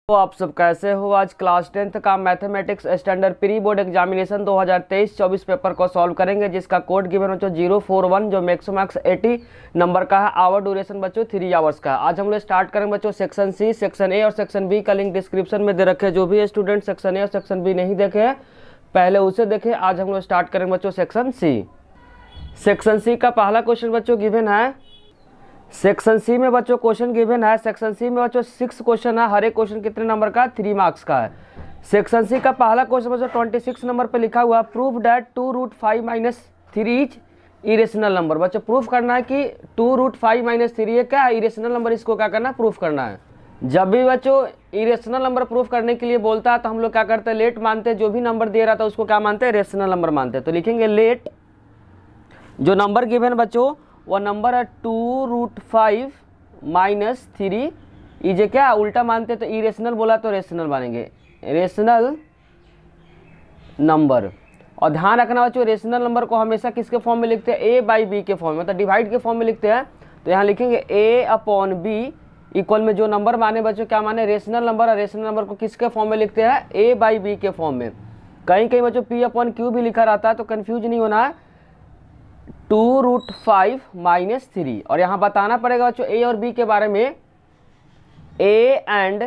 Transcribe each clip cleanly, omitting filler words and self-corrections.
तो आप सब कैसे हो। आज क्लास 10th का mathematics standard pre board examination 2023-24 paper को सॉल्व करेंगे, जिसका कोड गिवन बच्चों 041 जो मैक्स 80 नंबर का है। आवर ड्यूरेशन बच्चों 3 आवर्स का। आज हम लोग स्टार्ट करेंगे बच्चों सेक्शन सी। सेक्शन ए और सेक्शन बी का लिंक डिस्क्रिप्शन में दे रखे। जो भी स्टूडेंट सेक्शन ए और सेक्शन बी नहीं देखे हैं पहले उसे देखे। आज हम लोग स्टार्ट करेंगे बच्चों सेक्शन सी। सेक्शन सी का पहला क्वेश्चन बच्चों गिवन है। सेक्शन सी में बच्चों क्वेश्चन गिवन है। सेक्शन सी में बच्चों 6 क्वेश्चन है। हर एक क्वेश्चन कितने नंबर का? 3 मार्क्स का है। सेक्शन सी का पहला क्वेश्चन बच्चों 26 नंबर पे लिखा हुआ proof that 2√5 - 3 is irrational number. बच्चों प्रूफ करना है कि 2√5 - 3 ये क्या है? Irrational number. इसको क्या करना है? प्रूफ करना है। जब भी बच्चों इरेशनल नंबर प्रूफ करने के लिए बोलता है तो हम लोग क्या करते हैं? लेट मानते हैं। जो भी नंबर दे रहा था उसको क्या मानते हैं? रेशनल नंबर मानते हैं। तो लिखेंगे लेट जो नंबर गिवन बच्चों वो नंबर है 2√5 - 3 इजे क्या उल्टा मानते तो इरेशनल बोला तो रेशनल मानेंगे, रेशनल नंबर। और ध्यान रखना बच्चों रेशनल नंबर को हमेशा किसके फॉर्म में लिखते हैं? a/b के फॉर्म में, मतलब डिवाइड के फॉर्म में लिखते हैं। तो यहाँ लिखेंगे a/b इक्वल में जो नंबर माने बच्चों क्या माने? Rational number. और रेशनल नंबर को किसके फॉर्म में लिखते हैं? a/b के फॉर्म में। कहीं कहीं बच्चों p/q भी लिखा रहता है तो कन्फ्यूज नहीं होना है। 2√5 - 3। और यहाँ बताना पड़ेगा बच्चों ए और बी के बारे में। ए एंड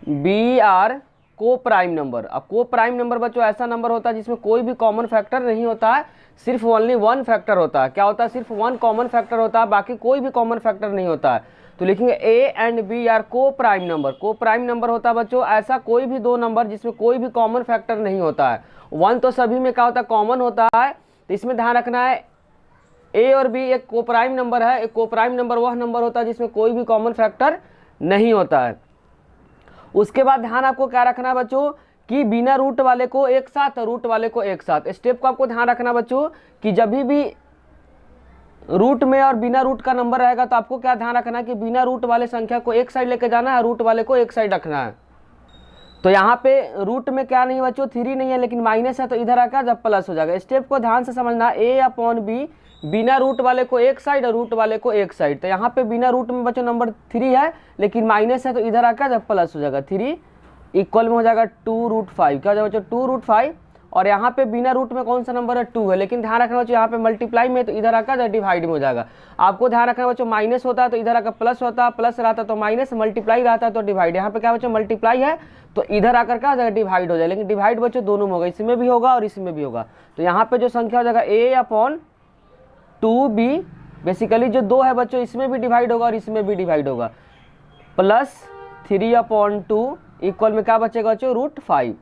बी आर को प्राइम नंबर। अब को प्राइम नंबर बच्चों ऐसा नंबर होता है जिसमें कोई भी कॉमन फैक्टर नहीं होता है, सिर्फ ओनली वन फैक्टर होता है। क्या होता है? सिर्फ वन कॉमन फैक्टर होता है, बाकी कोई भी कॉमन फैक्टर नहीं होता है। तो लिखेंगे ए एंड बी आर को प्राइम नंबर। को प्राइम नंबर होता है बच्चों ऐसा कोई भी दो नंबर जिसमें कोई भी कॉमन फैक्टर नहीं होता है। वन तो सभी में क्या होता है? कॉमन होता है। तो इसमें ध्यान रखना है ए और बी एक कोप्राइम नंबर है। एक कोप्राइम नंबर वह नंबर होता है जिसमें कोई भी कॉमन फैक्टर नहीं होता है। उसके बाद ध्यान आपको क्या रखना है बच्चों कि बिना रूट वाले को एक साथ और रूट वाले को एक साथ। स्टेप को आपको ध्यान रखना बच्चों कि जब भी रूट में और बिना रूट का नंबर रहेगा तो आपको क्या ध्यान रखना है कि बिना रूट वाले संख्या को एक साइड लेके जाना है, रूट वाले को एक साइड रखना है। तो यहाँ पे रूट में क्या नहीं है बच्चों? 3 नहीं है लेकिन माइनस है, तो इधर आकर जब प्लस हो जाएगा। स्टेप को ध्यान से समझना। a/b बिना रूट वाले को एक साइड और रूट वाले को एक साइड। तो यहाँ पे बिना रूट में बच्चों नंबर 3 है लेकिन माइनस है, तो इधर आकर जब प्लस हो जाएगा 3 इक्वल में हो जाएगा 2√5। क्या हो जाएगा बच्चों? 2√5। और यहाँ पे बिना रूट में कौन सा नंबर है? 2 है, लेकिन ध्यान रखना बच्चों यहाँ पे मल्टीप्लाई में, तो इधर आकर डिवाइड में हो जाएगा। आपको ध्यान रखना बच्चों माइनस होता है तो इधर आकर प्लस होता है, प्लस रहता तो माइनस, मल्टीप्लाई रहता है तो डिवाइड। यहाँ पे क्या बच्चों मल्टीप्लाई है तो इधर आकर क्या हो जाएगा? डिवाइड हो जाएगा। लेकिन डिवाइड बच्चों दोनों में होगा, इसमें भी होगा और इसमें भी होगा। तो यहाँ पे जो संख्या हो जाएगा a/2b बेसिकली जो 2 है बच्चों इसमें भी डिवाइड होगा और इसमें भी डिवाइड होगा, प्लस 3/2 इक्वल में क्या बचेगा बच्चों? √5।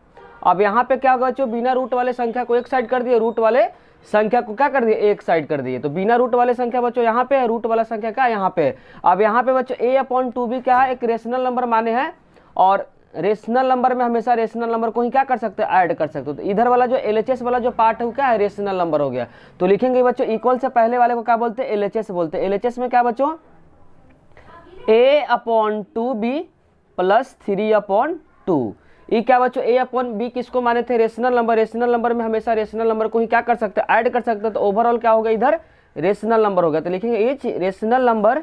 अब यहाँ पे क्या होगा बच्चों? बिना रूट वाले संख्या को एक साइड कर दिए, रूट वाले संख्या को क्या कर दिए? एक साइड कर दिए। तो बिना रूट वाले संख्या बच्चों यहाँ पे है, रूट वाला संख्या क्या यहाँ पे है। अब यहाँ पे बच्चों a/2b क्या है? एक रेशनल नंबर माने हैं। और रेशनल नंबर में हमेशा रेशनल नंबर को ही क्या कर सकते हैं? ऐड कर सकते हो। तो इधर वाला जो LHS वाला जो पार्ट है वो क्या है? रेशनल नंबर हो गया। तो लिखेंगे बच्चों इक्वल से पहले वाले को क्या बोलते हैं? LHS बोलते हैं। LHS में क्या बच्चों? a/2b + 3/2। ये क्या बच्चों? a/b किसको माने थे? Rational number. रेशनल नंबर में हमेशा रेशनल नंबर को ही क्या कर सकते हैं? ऐड कर सकते हैं। तो ओवरऑल क्या होगा? इधर रेशनल नंबर होगा। तो लिखेंगे इच रेशनल नंबर,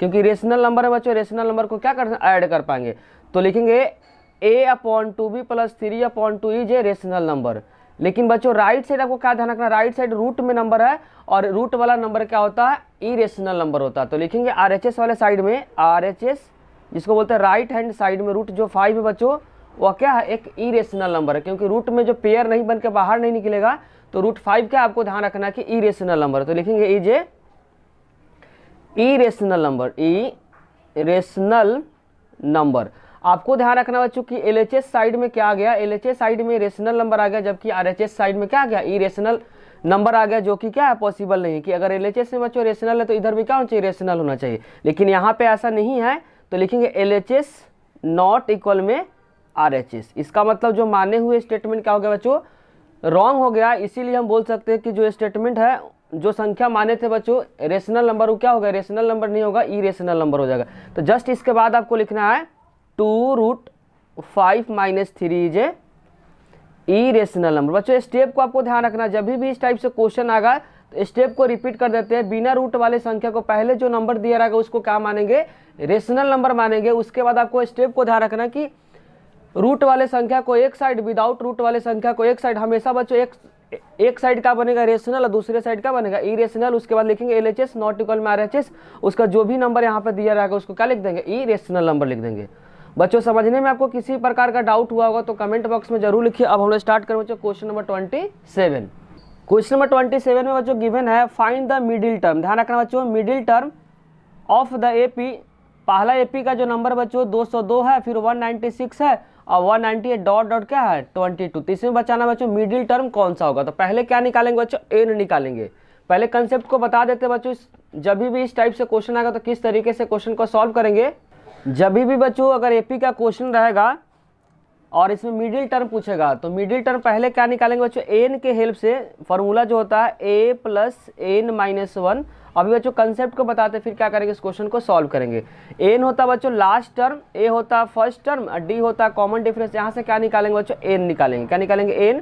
क्योंकि रेशनल नंबर है बच्चों, रेशनल नंबर को क्या कर ऐड कर पाएंगे। तो लिखेंगे a/2b + 3/2 is a rational number. लेकिन बच्चों राइट साइड आपको क्या ध्यान रखना? राइट साइड रूट में नंबर है और रूट वाला नंबर क्या होता है? इरेशनल नंबर होता है। तो लिखेंगे RHS वाले साइड में, RHS जिसको बोलते हैं राइट हैंड साइड में, रूट जो 5 है बच्चों वह क्या है? एक इरेशनल नंबर है, क्योंकि रूट में जो पेयर नहीं बन के बाहर नहीं निकलेगा। तो √5 क्या आपको ध्यान रखना है कि इरेशनल नंबर। तो लिखेंगे is a irrational number, irrational number. आपको ध्यान रखना बच्चों कि LHS साइड में क्या आ गया? LHS साइड में रेशनल नंबर आ गया, जबकि RHS साइड में क्या आ गया? इरेशनल नंबर आ गया, जो कि क्या है? पॉसिबल नहीं कि अगर LHS में बच्चों रेशनल है तो इधर भी क्या होना चाहिए? रेशनल होना चाहिए। लेकिन यहाँ पे ऐसा नहीं है। तो लिखेंगे LHS नॉट इक्वल में RHS। इसका मतलब जो माने हुए स्टेटमेंट क्या हो गया बच्चों? रॉन्ग हो गया। इसीलिए हम बोल सकते हैं कि जो स्टेटमेंट है, जो संख्या माने थे बच्चों रेशनल नंबर, वो क्या होगा? रेशनल नंबर नहीं होगा, इरेशनल नंबर हो जाएगा। तो जस्ट इसके बाद आपको लिखना है 2√5 - 3 इज ए इरेशनल नंबर। बच्चों स्टेप को आपको ध्यान रखना, जब भी इस टाइप से क्वेश्चन आएगा तो स्टेप को रिपीट कर देते हैं। बिना रूट वाले संख्या को पहले जो नंबर दिया रहेगा उसको क्या मानेंगे, रेशनल नंबर मानेंगे। उसके बाद आपको स्टेप को ध्यान रखना कि रूट वाले संख्या को एक साइड, विदाउट रूट वाले संख्या को एक साइड, हमेशा बच्चों एक साइड का बनेगा रेशनल और दूसरे साइड का बनेगा इरेशनल। उसके बाद लिखेंगे LHS नॉट इक्वल में RHS। उसका जो भी नंबर यहाँ पे दिया रहेगा उसको क्या लिख देंगे, इरेशनल नंबर लिख देंगे। बच्चों समझने में आपको किसी प्रकार का डाउट हुआ होगा तो कमेंट बॉक्स में जरूर लिखिए। अब हम लोग स्टार्ट करें बच्चों क्वेश्चन नंबर 27। क्वेश्चन नंबर 27 में बच्चों गिवन है फाइंड द मिडिल टर्म। ध्यान रखना बच्चों, middle term of the AP। पहला AP का जो नंबर बच्चों 202 है, फिर 196 है और 198 डॉट डॉट क्या है 22। तो इसमें बचाना बच्चों मिडिल टर्म कौन सा होगा। तो पहले क्या निकालेंगे बच्चों, n निकालेंगे। पहले कंसेप्ट को बता देते बच्चों, जब भी इस टाइप से क्वेश्चन आएगा तो किस तरीके से क्वेश्चन को सॉल्व करेंगे। जब भी बच्चों अगर AP का क्वेश्चन रहेगा और इसमें मिडिल टर्म पूछेगा तो मिडिल टर्म पहले क्या निकालेंगे बच्चों, n के हेल्प से। फॉर्मूला जो होता है a + n - 1। अभी बच्चों कंसेप्ट को बताते फिर क्या करेंगे, इस क्वेश्चन को सॉल्व करेंगे। n होता बच्चों लास्ट टर्म, a होता फर्स्ट टर्म और d होता कॉमन डिफरेंस। यहाँ से क्या निकालेंगे बच्चों, n निकालेंगे। क्या निकालेंगे, n।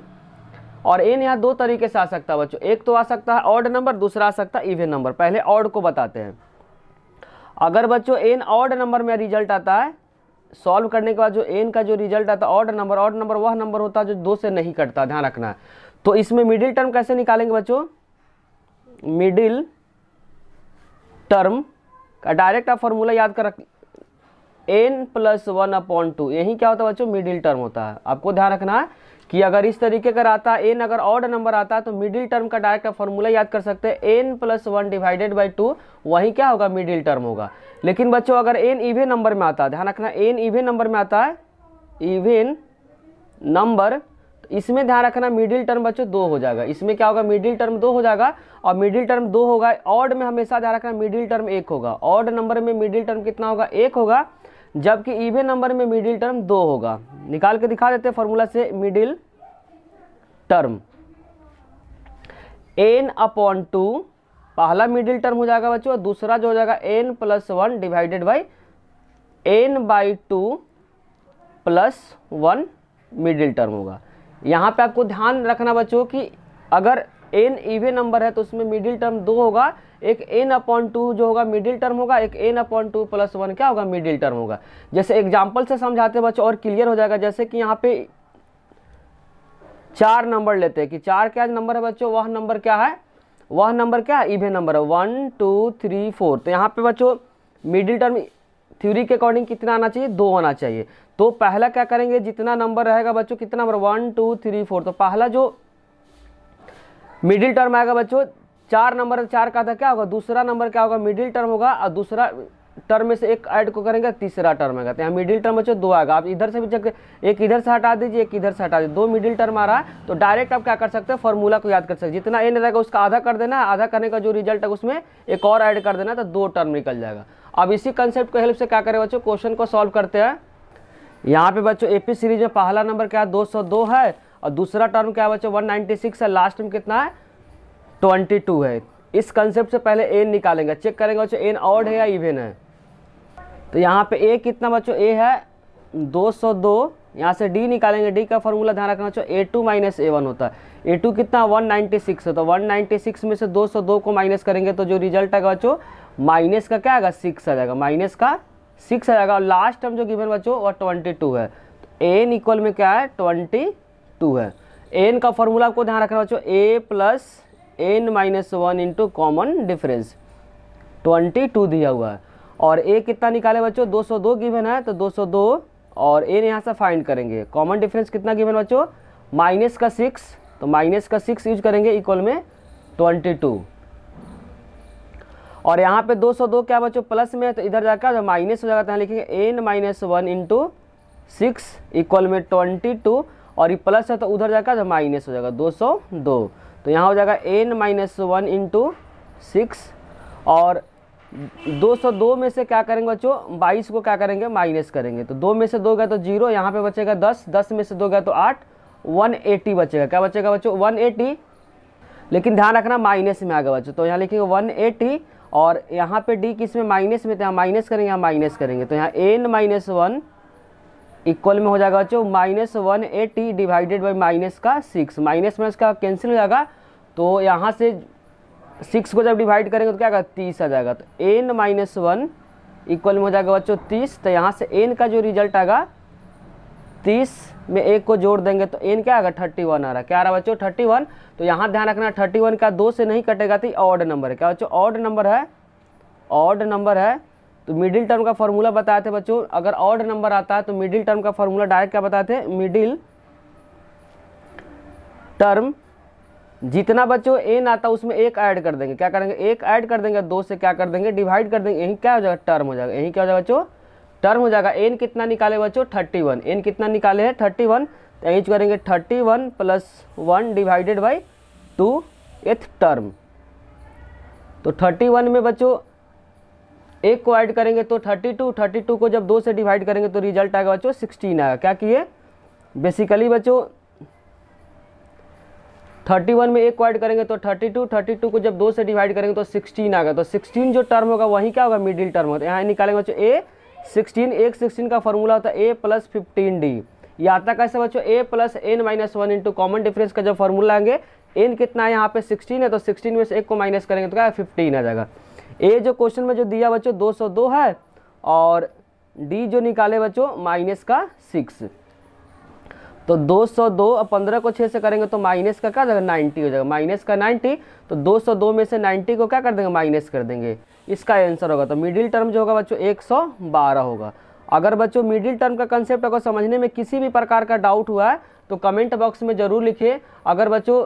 और n यहाँ दो तरीके से आ सकता है बच्चों, एक तो आ सकता है ऑड नंबर, दूसरा आ सकता है इवन नंबर। पहले ऑड को बताते हैं। अगर बच्चों n ऑड नंबर में रिजल्ट आता है, सॉल्व करने के बाद जो n का जो रिजल्ट आता है ऑड नंबर वह नंबर होता है जो 2 से नहीं कटता, ध्यान रखना है। तो इसमें मिडिल टर्म कैसे निकालेंगे बच्चों, मिडिल टर्म का डायरेक्ट आप फॉर्मूला याद कर रख, n + 1/2। यही क्या होता है बच्चों, मिडिल टर्म होता है। आपको ध्यान रखना है कि अगर इस तरीके का आता है n, अगर ऑड नंबर आता है तो मिडिल टर्म का डायरेक्ट फॉर्मूला याद कर सकते हैं, n + 1/2। वही क्या होगा, मिडिल टर्म होगा। लेकिन बच्चों अगर n इवन नंबर में आता है, ध्यान रखना n इवन नंबर में आता है, इवन नंबर, तो इसमें ध्यान रखना मिडिल टर्म बच्चों 2 हो जाएगा। इसमें क्या होगा, मिडिल टर्म 2 हो जाएगा। और मिडिल टर्म 2 होगा। ऑड में हमेशा ध्यान रखना मिडिल टर्म 1 होगा। ऑड नंबर में मिडिल टर्म कितना होगा, 1 होगा, जबकि इवन नंबर में मिडिल टर्म 2 होगा। निकाल के दिखा देते हैं फॉर्मूला से। मिडिल टर्म n/2 पहला मिडिल टर्म हो जाएगा बच्चों, और दूसरा जो हो जाएगा n + 1 / n/2 + 1 मिडिल टर्म होगा। यहाँ पे आपको ध्यान रखना बच्चों कि अगर n इवन नंबर है तो उसमें मिडिल टर्म 2 होगा। एक n/2 जो होगा मिडिल टर्म होगा, एक n/2 + 1 क्या होगा, मिडिल टर्म होगा। जैसे एग्जाम्पल से समझाते बच्चों और क्लियर हो जाएगा। जैसे कि यहाँ पे 4 नंबर लेते हैं कि 4 क्या नंबर है बच्चों, वह नंबर क्या है, वह नंबर क्या है, इवन नंबर है, 1 2 3 4। तो यहाँ पे बच्चों मिडिल टर्म थ्योरी के अकॉर्डिंग कितना आना चाहिए, 2 आना चाहिए। तो पहला क्या करेंगे, जितना नंबर रहेगा बच्चों, कितना नंबर 1 2 3 4, तो पहला जो मिडिल टर्म आएगा बच्चों 4 नंबर 4 का था क्या होगा, दूसरा नंबर क्या होगा, मिडिल टर्म होगा। और दूसरा टर्म में से एक ऐड को करेंगे, तीसरा टर्म आएगा। तो यहाँ मिडिल टर्म बच्चों 2 आएगा। आप इधर से भी चेक, एक इधर से हटा दीजिए, एक इधर से हटा दीजिए, 2 मिडिल टर्म आ रहा है। तो डायरेक्ट आप क्या कर सकते हैं, फॉर्मूला को याद कर सकते हैं। जितना n रहेगा उसका आधा कर देना है, आधा करने का जो रिजल्ट है उसमें एक और ऐड कर देना, तो 2 टर्म निकल जाएगा। अब इसी कंसेप्ट को हेल्प से क्या करें बच्चों, क्वेश्चन को सॉल्व करते हैं। यहाँ पे बच्चों AP सीरीज में पहला नंबर क्या है, 202 है, और दूसरा टर्म क्या है बच्चों 196 है, लास्ट में कितना है 22 है। इस कंसेप्ट से पहले n निकालेंगे, चेक करेंगे बच्चों n ऑड है या इवन है। तो यहाँ पे a कितना बच्चों, a है 202। यहाँ से d निकालेंगे, d का फॉर्मूला ध्यान रखना बच्चों a2 - a1 होता है। a2 कितना 196 है, तो 196 में से 202 को माइनस करेंगे तो जो रिजल्ट आएगा बच्चों माइनस का क्या आएगा, 6 आ जाएगा, माइनस का 6 आ जाएगा। और लास्ट टर्म जो गिवन बच्चों वह 22 है। तो n इक्वल में क्या है, 22 है। n का फॉर्मूला आपको ध्यान रखना बच्चों a + n - 1 into common difference, 22 दिया हुआ है। और a कितना निकाले बच्चों, 202 गिवन है, तो 202 और n यहाँ से फाइंड करेंगे। कॉमन डिफरेंस कितना गिवन बच्चों, माइनस का 6, तो माइनस का 6 यूज करेंगे, इक्वल में 22। और यहाँ पे 202 क्या बच्चों प्लस में है, तो इधर जाकर माइनस हो जाएगा, तो यहाँ लिखेंगे n - 1 इंटू 6 इक्वल में 22। और ये प्लस है तो उधर जाकर माइनस हो जाएगा 202। तो यहाँ हो जाएगा n - 1 इंटू 6। और 202 में से क्या करेंगे बच्चों, 22 को क्या करेंगे, माइनस करेंगे। तो 2 में से 2 गया तो 0, यहाँ पे बचेगा 10, 10 में से 2 गया तो 8, 180 बचेगा। क्या बचेगा बच्चों, 180। लेकिन ध्यान रखना माइनस में आ गया बच्चों, तो यहाँ लिखेंगे 180। और यहाँ पे d किस में, माइनस में, तो यहाँ माइनस करेंगे, यहाँ माइनस करेंगे। तो यहाँ n - 1 इक्वल में हो जाएगा बच्चों -180 डिवाइडेड बाई माइनस का 6। माइनस माइनस का कैंसिल हो जाएगा, तो यहाँ से 6 को जब डिवाइड करेंगे तो क्या आएगा 30 आ जाएगा। तो n-1 इक्वल में हो जाएगा बच्चों 30। तो यहाँ से n का जो रिजल्ट आएगा 30 में 1 को जोड़ देंगे तो n क्या आएगा 31 आ रहा है। क्या आ रहा है बच्चों 31। तो यहाँ ध्यान रखना 31 का 2 से नहीं कटेगा तो ऑड नंबर है। क्या बच्चों ऑड नंबर है, ऑड नंबर है। तो मिडिल टर्म का फॉर्मूला बताए थे बच्चों, अगर ऑड नंबर आता है तो मिडिल टर्म का फॉर्मूला डायरेक्ट क्या बताए थे, मिडिल टर्म जितना बच्चों n आता है उसमें 1 ऐड कर देंगे। क्या करेंगे 1 ऐड कर देंगे, 2 से क्या कर देंगे डिवाइड कर देंगे, यही क्या हो जाएगा टर्म हो जाएगा। यही क्या हो जाएगा बच्चों टर्म हो जाएगा। n कितना निकाले बच्चों 31, n कितना निकाले हैं 31। तो यही करेंगे 31 + 1 डिवाइडेड बाई 2 एथ टर्म। तो 31 में बच्चों 1 को ऐड करेंगे तो 32 को जब 2 से डिवाइड करेंगे तो रिजल्ट आएगा बच्चों 16 आएगा। क्या किए बेसिकली बच्चों 31 में 1 को ऐड करेंगे तो 32 को जब 2 से डिवाइड करेंगे तो 16 आएगा। तो 16 जो टर्म होगा वही क्या होगा मिडिल टर्म होगा। यहाँ निकालेंगे बच्चों a16 का फॉर्मूला होता है a + 15d। ये आता कैसे बच्चों a + n-1 into common difference का जब फॉर्मूला लाएंगे n कितना है यहाँ पे 16 है, तो 16 में से 1 को माइनस करेंगे तो क्या 15 आ जाएगा। a जो क्वेश्चन में जो दिया बच्चों 202 है और d जो निकाले बच्चों -6। तो 202 और 15 को 6 से करेंगे तो माइनस का क्या हो जाएगा 90 हो जाएगा, -90। तो 202 में से 90 को क्या कर देंगे माइनस कर देंगे, इसका आंसर होगा। तो मिडिल टर्म जो होगा बच्चों 112 होगा। अगर बच्चों मिडिल टर्म का कंसेप्ट अगर समझने में किसी भी प्रकार का डाउट हुआ है तो कमेंट बॉक्स में ज़रूर लिखिए। अगर बच्चों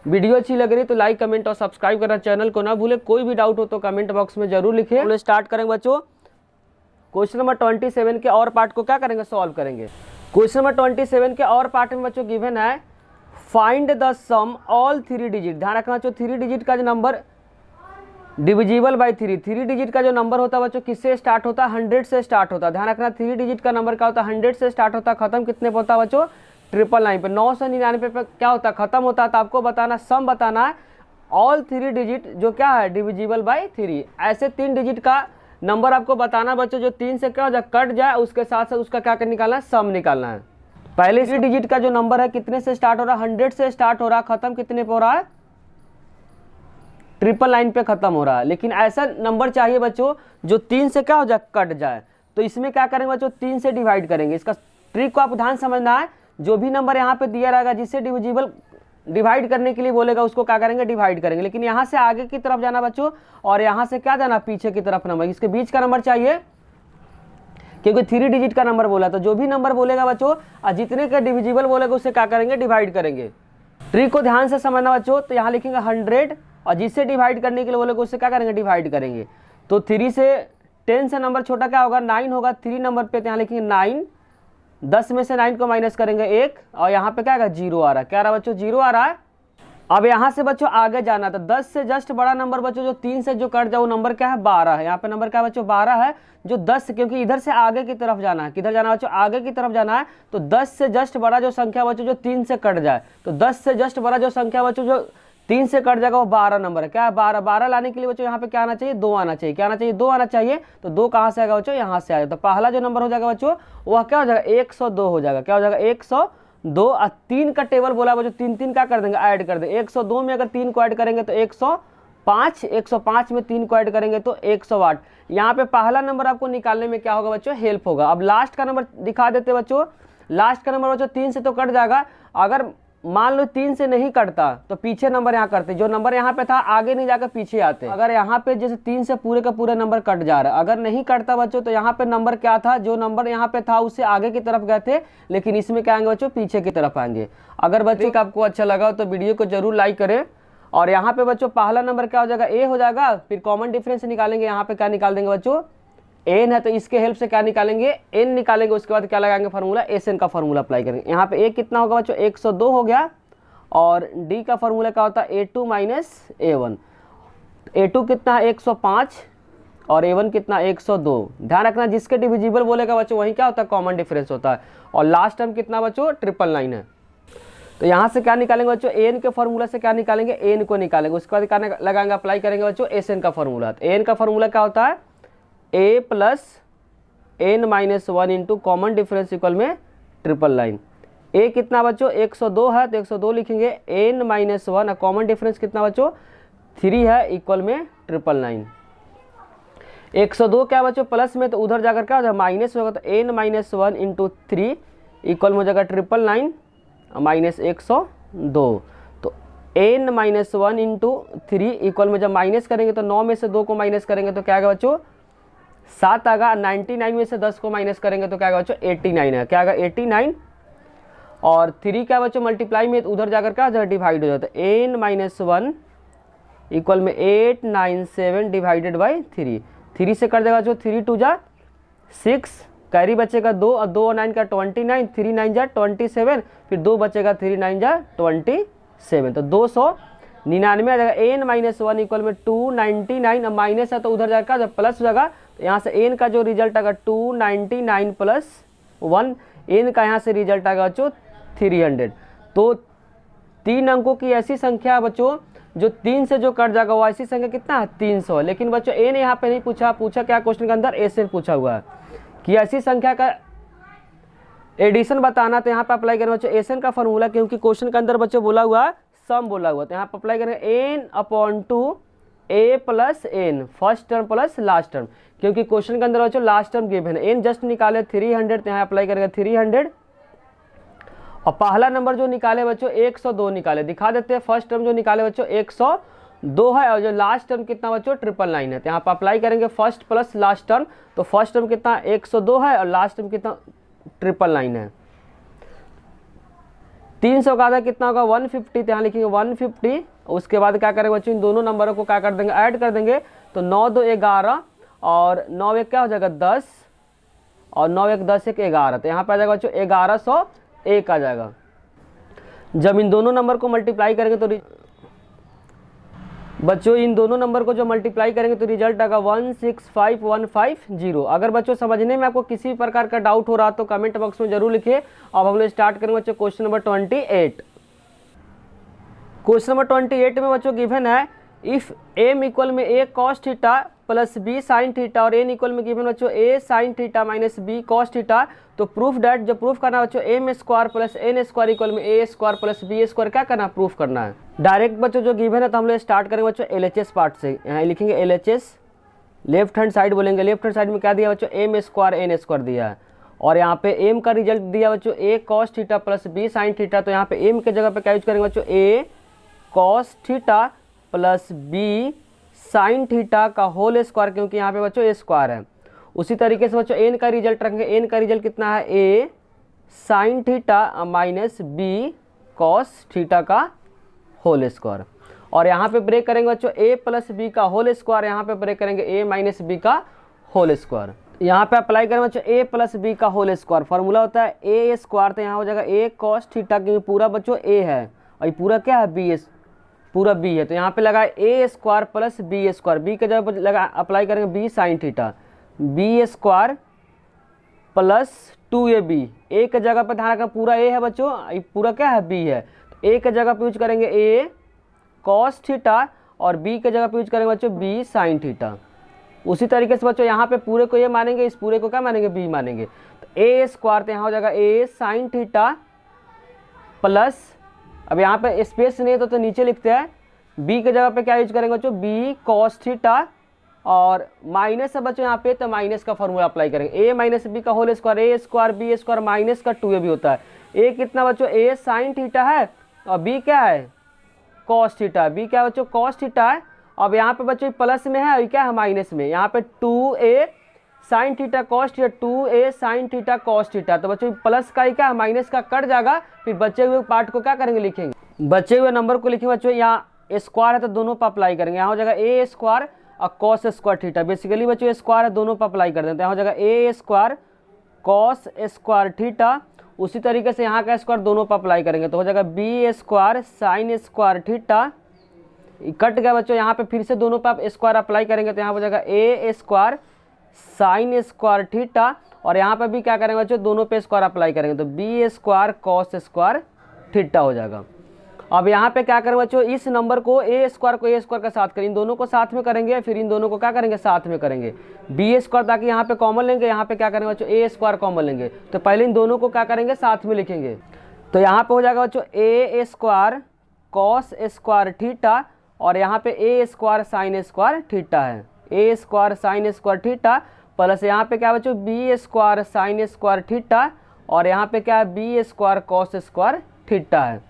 वीडियो अच्छी लग रही तो लाइक कमेंट और सब्सक्राइब करना चैनल को ना भूले। कोई भी डाउट हो तो कमेंट बॉक्स में ज़रूर लिखिए। हम लोग स्टार्ट करेंगे बच्चों क्वेश्चन नंबर 27 के और पार्ट को क्या करेंगे सॉल्व करेंगे। क्वेश्चन नंबर 27 के और पार्ट में बच्चों गिवन है find the sum all 3 digit. ध्यान रखना बच्चों 3 डिजिट का जो नंबर डिविजिबल बाई 3 डिजिट का जो नंबर होता है बच्चों किससे स्टार्ट होता है 100 से स्टार्ट होता है। ध्यान रखना 3 डिजिट का नंबर क्या होता है 100 से स्टार्ट होता है, खत्म कितने पे होता है बच्चों 999 पे। 999 पे क्या होता है खत्म होता है। तो आपको बताना सम बताना है ऑल 3 डिजिट जो क्या है डिविजिबल बाई 3। ऐसे 3 डिजिट का नंबर आपको बताना बच्चों जो 3 से क्या हो जाए कट जाए, उसके साथ साथ उसका क्या निकालना है सम निकालना है। पहले 3 डिजिट का जो नंबर है कितने से स्टार्ट हो रहा है 100 से स्टार्ट हो रहा है, खत्म कितने पे हो रहा है 999 पे खत्म हो रहा है। लेकिन ऐसा नंबर चाहिए बच्चों जो 3 से क्या हो जाए कट जाए। तो इसमें क्या करेंगे बच्चों 3 से डिवाइड करेंगे। इसका ट्रिक को आप ध्यान समझना है, जो भी नंबर यहाँ पे दिया रहेगा जिससे डिविजिबल डिवाइड करने के लिए बोलेगा उसको क्या करेंगे डिवाइड करेंगे। लेकिन यहाँ से आगे की तरफ जाना बच्चों और यहाँ से क्या जाना पीछे की तरफ नंबर, इसके बीच का नंबर चाहिए क्योंकि 3 डिजिट का नंबर बोला। तो जो भी नंबर बोलेगा बच्चों और जितने का डिविजिबल बोलेगा उससे क्या करेंगे डिवाइड करेंगे। ट्रिक को ध्यान से समझना बच्चों। तो यहाँ लिखेंगे 100 और जिससे डिवाइड करने के लिए बोलेगा उससे क्या करेंगे डिवाइड करेंगे। तो 3 से 10 से नंबर छोटा क्या होगा 9 होगा 3 नंबर पे। तो यहाँ लिखेंगे 9, 10 में से 9 को माइनस करेंगे 1 और यहाँ पे क्या आएगा 0 आ रहा है। क्या आ रहा है बच्चों 0 आ रहा है। अब यहाँ से बच्चों आगे जाना तो 10 से जस्ट बड़ा नंबर बच्चों जो 3 से जो कट जाए वो नंबर क्या है 12 है। यहाँ पे नंबर क्या है बच्चों 12 है जो 10 क्योंकि इधर से आगे की तरफ जाना है। किधर जाना है बच्चों आगे की तरफ जाना है। तो 10 से जस्ट बड़ा जो संख्या बच्चों जो 3 से कट जाए, तो 10 से जस्ट बड़ा जो संख्या बच्चों जो 3 से कट जाएगा वो 12 नंबर है। क्या है 12 लाने के लिए बच्चों यहाँ पे क्या आना चाहिए 2 आना चाहिए। क्या आना चाहिए 2 आना चाहिए। तो 2 कहाँ से आएगा बच्चों यहाँ से आएगा। तो पहला जो नंबर हो जाएगा बच्चों वह क्या हो जाएगा 102 हो जाएगा। क्या हो जाएगा 102 और 3 का टेबल बोला बच्चों 3 क्या कर देंगे ऐड कर देंगे। 102 में अगर 3 को ऐड करेंगे तो 105, 105 में 3 को ऐड करेंगे तो 108। यहाँ पे पहला नंबर आपको निकालने में क्या होगा बच्चों हेल्प होगा। अब लास्ट का नंबर दिखा देते बच्चों। लास्ट का नंबर बच्चों 3 से तो कट जाएगा। अगर मान लो 3 से नहीं कटता तो पीछे नंबर यहाँ करते, जो नंबर यहाँ पे था आगे नहीं जाकर पीछे आते। अगर यहाँ पे जैसे 3 से पूरे का पूरा नंबर कट जा रहा है, अगर नहीं कटता बच्चों तो यहाँ पे नंबर क्या था जो नंबर यहाँ पे था उससे आगे की तरफ गए थे, लेकिन इसमें क्या आएंगे बच्चों पीछे की तरफ आएंगे। अगर बच्चों का आपको अच्छा लगा तो वीडियो को जरूर लाइक करें। और यहाँ पे बच्चों पहला नंबर क्या हो जाएगा ए हो जाएगा। फिर कॉमन डिफरेंस निकालेंगे, यहाँ पे क्या निकाल देंगे बच्चों एन है तो इसके हेल्प से क्या निकालेंगे एन निकालेंगे। उसके बाद क्या लगाएंगे फार्मूला एस एन का फार्मूला अप्लाई करेंगे। यहाँ पे ए कितना होगा बच्चों 102 हो गया और डी का फार्मूला क्या होता है A2 - A1। A2 कितना है 105 और A1 कितना 102। ध्यान रखना जिसके डिविजिबल बोलेगा बच्चों वही क्या होता है कॉमन डिफरेंस होता है। और लास्ट टर्म कितना बच्चों 999 है। तो यहाँ से क्या निकालेंगे बच्चों एन के फार्मूला से क्या निकालेंगे एन को निकालेंगे। उसके बाद क्या लगाएंगे अप्लाई करेंगे बच्चों एस एन का फार्मूला। तो एन का फार्मूला क्या होता है A + n-1 into common difference equal में 999। ए कितना बच्चों 102 है तो 102 लिखेंगे n - 1 और कॉमन डिफरेंस कितना बच्चों 3 है इक्वल में 999। 102 क्या बच्चों प्लस में, तो उधर जाकर क्या हो जाएगा माइनस होगा, तो n-1 इंटू 3 इक्वल में हो जाएगा 999 माइनस 102। तो n-1 इंटू 3 इक्वल में जब माइनस करेंगे तो 9 में से 2 को माइनस करेंगे तो क्या आएगा बच्चों 7 आएगा। 99 में से 10 को माइनस करेंगे तो क्या आएगा बच्चों 89 है, क्या आएगा 89। और 3 क्या बच्चों मल्टीप्लाई में, तो उधर जाकर क्या हो जाएगा डिवाइड हो जाता है। n-1 इक्वल में 897 डिवाइडेड बाई 3, 3 से कट जाएगा बच्चों 3 2 जा 6, कैरी बचेगा 2 और 2 और 9 का 29, 3 9 जा 27, फिर 2 बचेगा 3 9 जा 27, तो 299 आ जाएगा। n-1 इक्वल में 299, अब माइनस है तो उधर जाएगा जब प्लस हो जाएगा, तो यहाँ से n का जो रिजल्ट आएगा 299 प्लस 1, n का यहाँ से रिजल्ट आएगा बच्चों 300। तो 3 अंकों की ऐसी संख्या है बच्चों जो 3 से जो कट जाएगा वो ऐसी संख्या कितना है 300। लेकिन बच्चों n यहाँ पे नहीं पूछा, पूछा क्या क्वेश्चन के अंदर एन पूछा हुआ है कि ऐसी संख्या का एडिशन बताना। तो यहाँ पे अप्लाई करेंगे बच्चों एन का फॉर्मूला, क्योंकि क्वेश्चन के अंदर बच्चों बोला हुआ सम बोला हुआ, तो यहाँ पे अप्लाई करेंगे n/2 a plus n first term plus last term, क्योंकि क्वेश्चन के अंदर बच्चों लास्ट टर्म गिवन है। n जस्ट निकाले 300, तो यहाँ अप्लाई करेंगे 300। और पहला नंबर जो निकाले बच्चों 102 निकाले, दिखा देते हैं। फर्स्ट टर्म जो निकाले बच्चों 102 है, और जो लास्ट टर्म कितना बच्चों 999 है। तो यहाँ पर अप्लाई करेंगे फर्स्ट प्लस लास्ट टर्म, तो फर्स्ट टर्म कितना 102 है और लास्ट टर्म कितना 999 है। 300 का आधा कितना होगा 150, तो यहाँ लिखेंगे 150। उसके बाद क्या करेंगे बच्चों इन दोनों नंबरों को क्या कर देंगे ऐड कर देंगे, तो 9 2 11 और 9 1 क्या हो जाएगा 10 और 9 1 10 1 11, तो यहाँ पे आ जाएगा बच्चों 1101 आ जाएगा। जब इन दोनों नंबर को मल्टीप्लाई करेंगे तो बच्चों इन दोनों नंबर को जो मल्टीप्लाई करेंगे तो रिजल्ट आएगा 165150। अगर बच्चों समझने में आपको किसी प्रकार का डाउट हो रहा तो कमेंट बॉक्स में जरूर लिखिए। अब हम लोग स्टार्ट करेंगे बच्चों क्वेश्चन नंबर 28। क्वेश्चन नंबर 28 में बच्चों गिवन है इफ m इक्वल में a cos theta plus b sin theta और n इक्वल में गिवन बच्चों a sin theta minus b cos theta, तो प्रूफ डैट जो प्रूफ करना है बच्चों m square plus n square equal में a square plus b square क्या करना है प्रूफ करना है। डायरेक्ट बच्चों जो गिवन है तो हम लोग स्टार्ट करेंगे बच्चों LHS पार्ट से। यहाँ लिखेंगे LHS, लेफ्ट हैंड साइड बोलेंगे। लेफ्ट हैंड साइड में क्या दिया बच्चों m स्क्वायर n स्क्वायर दिया है, और यहाँ पे m का रिजल्ट दिया बच्चों a cos theta plus b sin theta, तो यहाँ पे m के जगह पे क्या यूज करेंगे बच्चों a cos theta plus b sine theta का होल स्क्वायर, क्योंकि यहाँ पे बच्चों a स्क्वायर है। उसी तरीके से बच्चों n का रिजल्ट रखेंगे, n का रिजल्ट कितना है a sine theta minus b cos theta का होल स्क्वायर, और यहाँ पे ब्रेक करेंगे बच्चों a प्लस b का होल स्क्वायर, यहाँ पे ब्रेक करेंगे a माइनस b का होल स्क्वायर। यहाँ पे अप्लाई करेंगे बच्चों a प्लस b का होल स्क्वायर, फॉर्मूला होता है a स्क्वायर, तो यहाँ हो जाएगा a cos थीटा, क्योंकि पूरा बच्चों a है और ये पूरा क्या है b, पूरा b है, तो यहाँ पे लगा a square plus b square, b के जगह पर लगा अप्लाई करेंगे b sine theta, b square plus 2ab, a के जगह पर ध्यान रखना पूरा a है बच्चों, ये पूरा क्या है b है, तो a के जगह पे यूज करेंगे a cos थीटा और b के जगह पे यूज करेंगे बच्चों b साइन थीटा। उसी तरीके से बच्चों यहाँ पे पूरे को a मानेंगे, इस पूरे को क्या मानेंगे b मानेंगे, तो a स्क्वायर, तो यहाँ हो जाएगा a साइन थीटा प्लस, अब यहाँ पे स्पेस नहीं तो नीचे लिखते हैं, b के जगह पे क्या यूज करेंगे बच्चों b cos थीटा, और माइनस है बच्चों यहाँ पे, तो माइनस का फॉर्मूला अप्लाई करेंगे a माइनस b का whole square, a square b square minus का 2ab होता है। a कितना बच्चों a साइन थीटा है और b क्या है cos थीटा, b क्या है बच्चों cos थीटा है। अब यहाँ पे बच्चों प्लस में है और क्या है माइनस में, यहाँ पे 2a sine theta cos theta 2a sine theta cos theta, तो बच्चों प्लस का ही क्या है माइनस का कट जाएगा, फिर बचे हुए पार्ट को क्या करेंगे लिखेंगे, बचे हुए नंबर को लिखेंगे बच्चों। यहाँ स्क्वायर है तो दोनों पर अप्लाई करेंगे, यहाँ हो जाएगा a स्क्वायर और कॉस स्क्वायर थीटा, बेसिकली बच्चों स्क्वायर है दोनों पर अप्लाई कर देते हैं, यहाँ हो जाएगा a square cos square theta. उसी तरीके से यहाँ का स्क्वायर दोनों पर अप्लाई करेंगे तो हो जाएगा b square sine square theta, cut गया बच्चों। यहाँ पे फिर से दोनों पे आप स्क्वायर अप्लाई करेंगे तो यहाँ हो जाएगा a square sine square theta, और यहाँ पे भी क्या करेंगे बच्चों दोनों पे स्क्वायर अप्लाई करेंगे तो b square cos square theta हो जाएगा। अब यहाँ पे क्या करेंगे बच्चों, इस नंबर को a स्क्वायर को a स्क्वायर का साथ करें, इन दोनों को साथ में करेंगे, फिर इन दोनों को क्या करेंगे साथ में करेंगे b स्क्वायर, ताकि यहाँ पे कॉमन लेंगे, यहाँ पे क्या करेंगे बच्चों a स्क्वायर कॉमन लेंगे, तो पहले इन दोनों को क्या करेंगे साथ में लिखेंगे। तो यहाँ पे हो जाएगा बच्चों a square cos square theta, और यहाँ पे A square sine square theta है, A square sine square theta plus यहाँ पे क्या बच्चों B square sine square theta और यहाँ पे क्या है B square cos square theta है।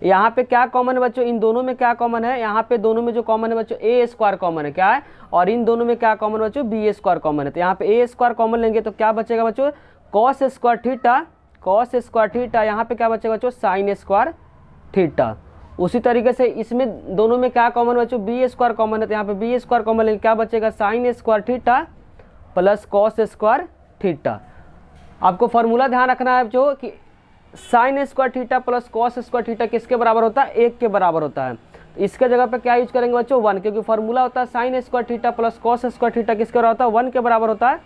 यहाँ पे क्या कॉमन है बच्चों, इन दोनों में क्या कॉमन है, यहाँ पे दोनों में जो कॉमन है बच्चों ए स्क्वायर कॉमन है क्या है, और इन दोनों में क्या कॉमन बच्चों बी स्क्वायर कॉमन है। तो यहाँ पे ए स्क्वायर कॉमन लेंगे तो क्या बचेगा बच्चों cos square theta, cos square theta, यहाँ पे क्या बचेगा बच्चों साइन स्क्वायर थीटा। उसी तरीके से इसमें दोनों में क्या कॉमन बच्चों बी स्क्वायर कॉमन है, तो यहाँ पे बी स्क्वायर कॉमन लेंगे क्या बचेगा sign square theta plus cos square theta. आपको फॉर्मूला ध्यान रखना है जो कि sign square theta plus cos square theta किसके बराबर होता है, 1 के बराबर होता है। तो इसके जगह पे क्या यूज करेंगे बच्चों 1, क्योंकि फॉर्मूला होता है sign square theta plus cos square theta किसके बराबर होता है 1 के बराबर होता है,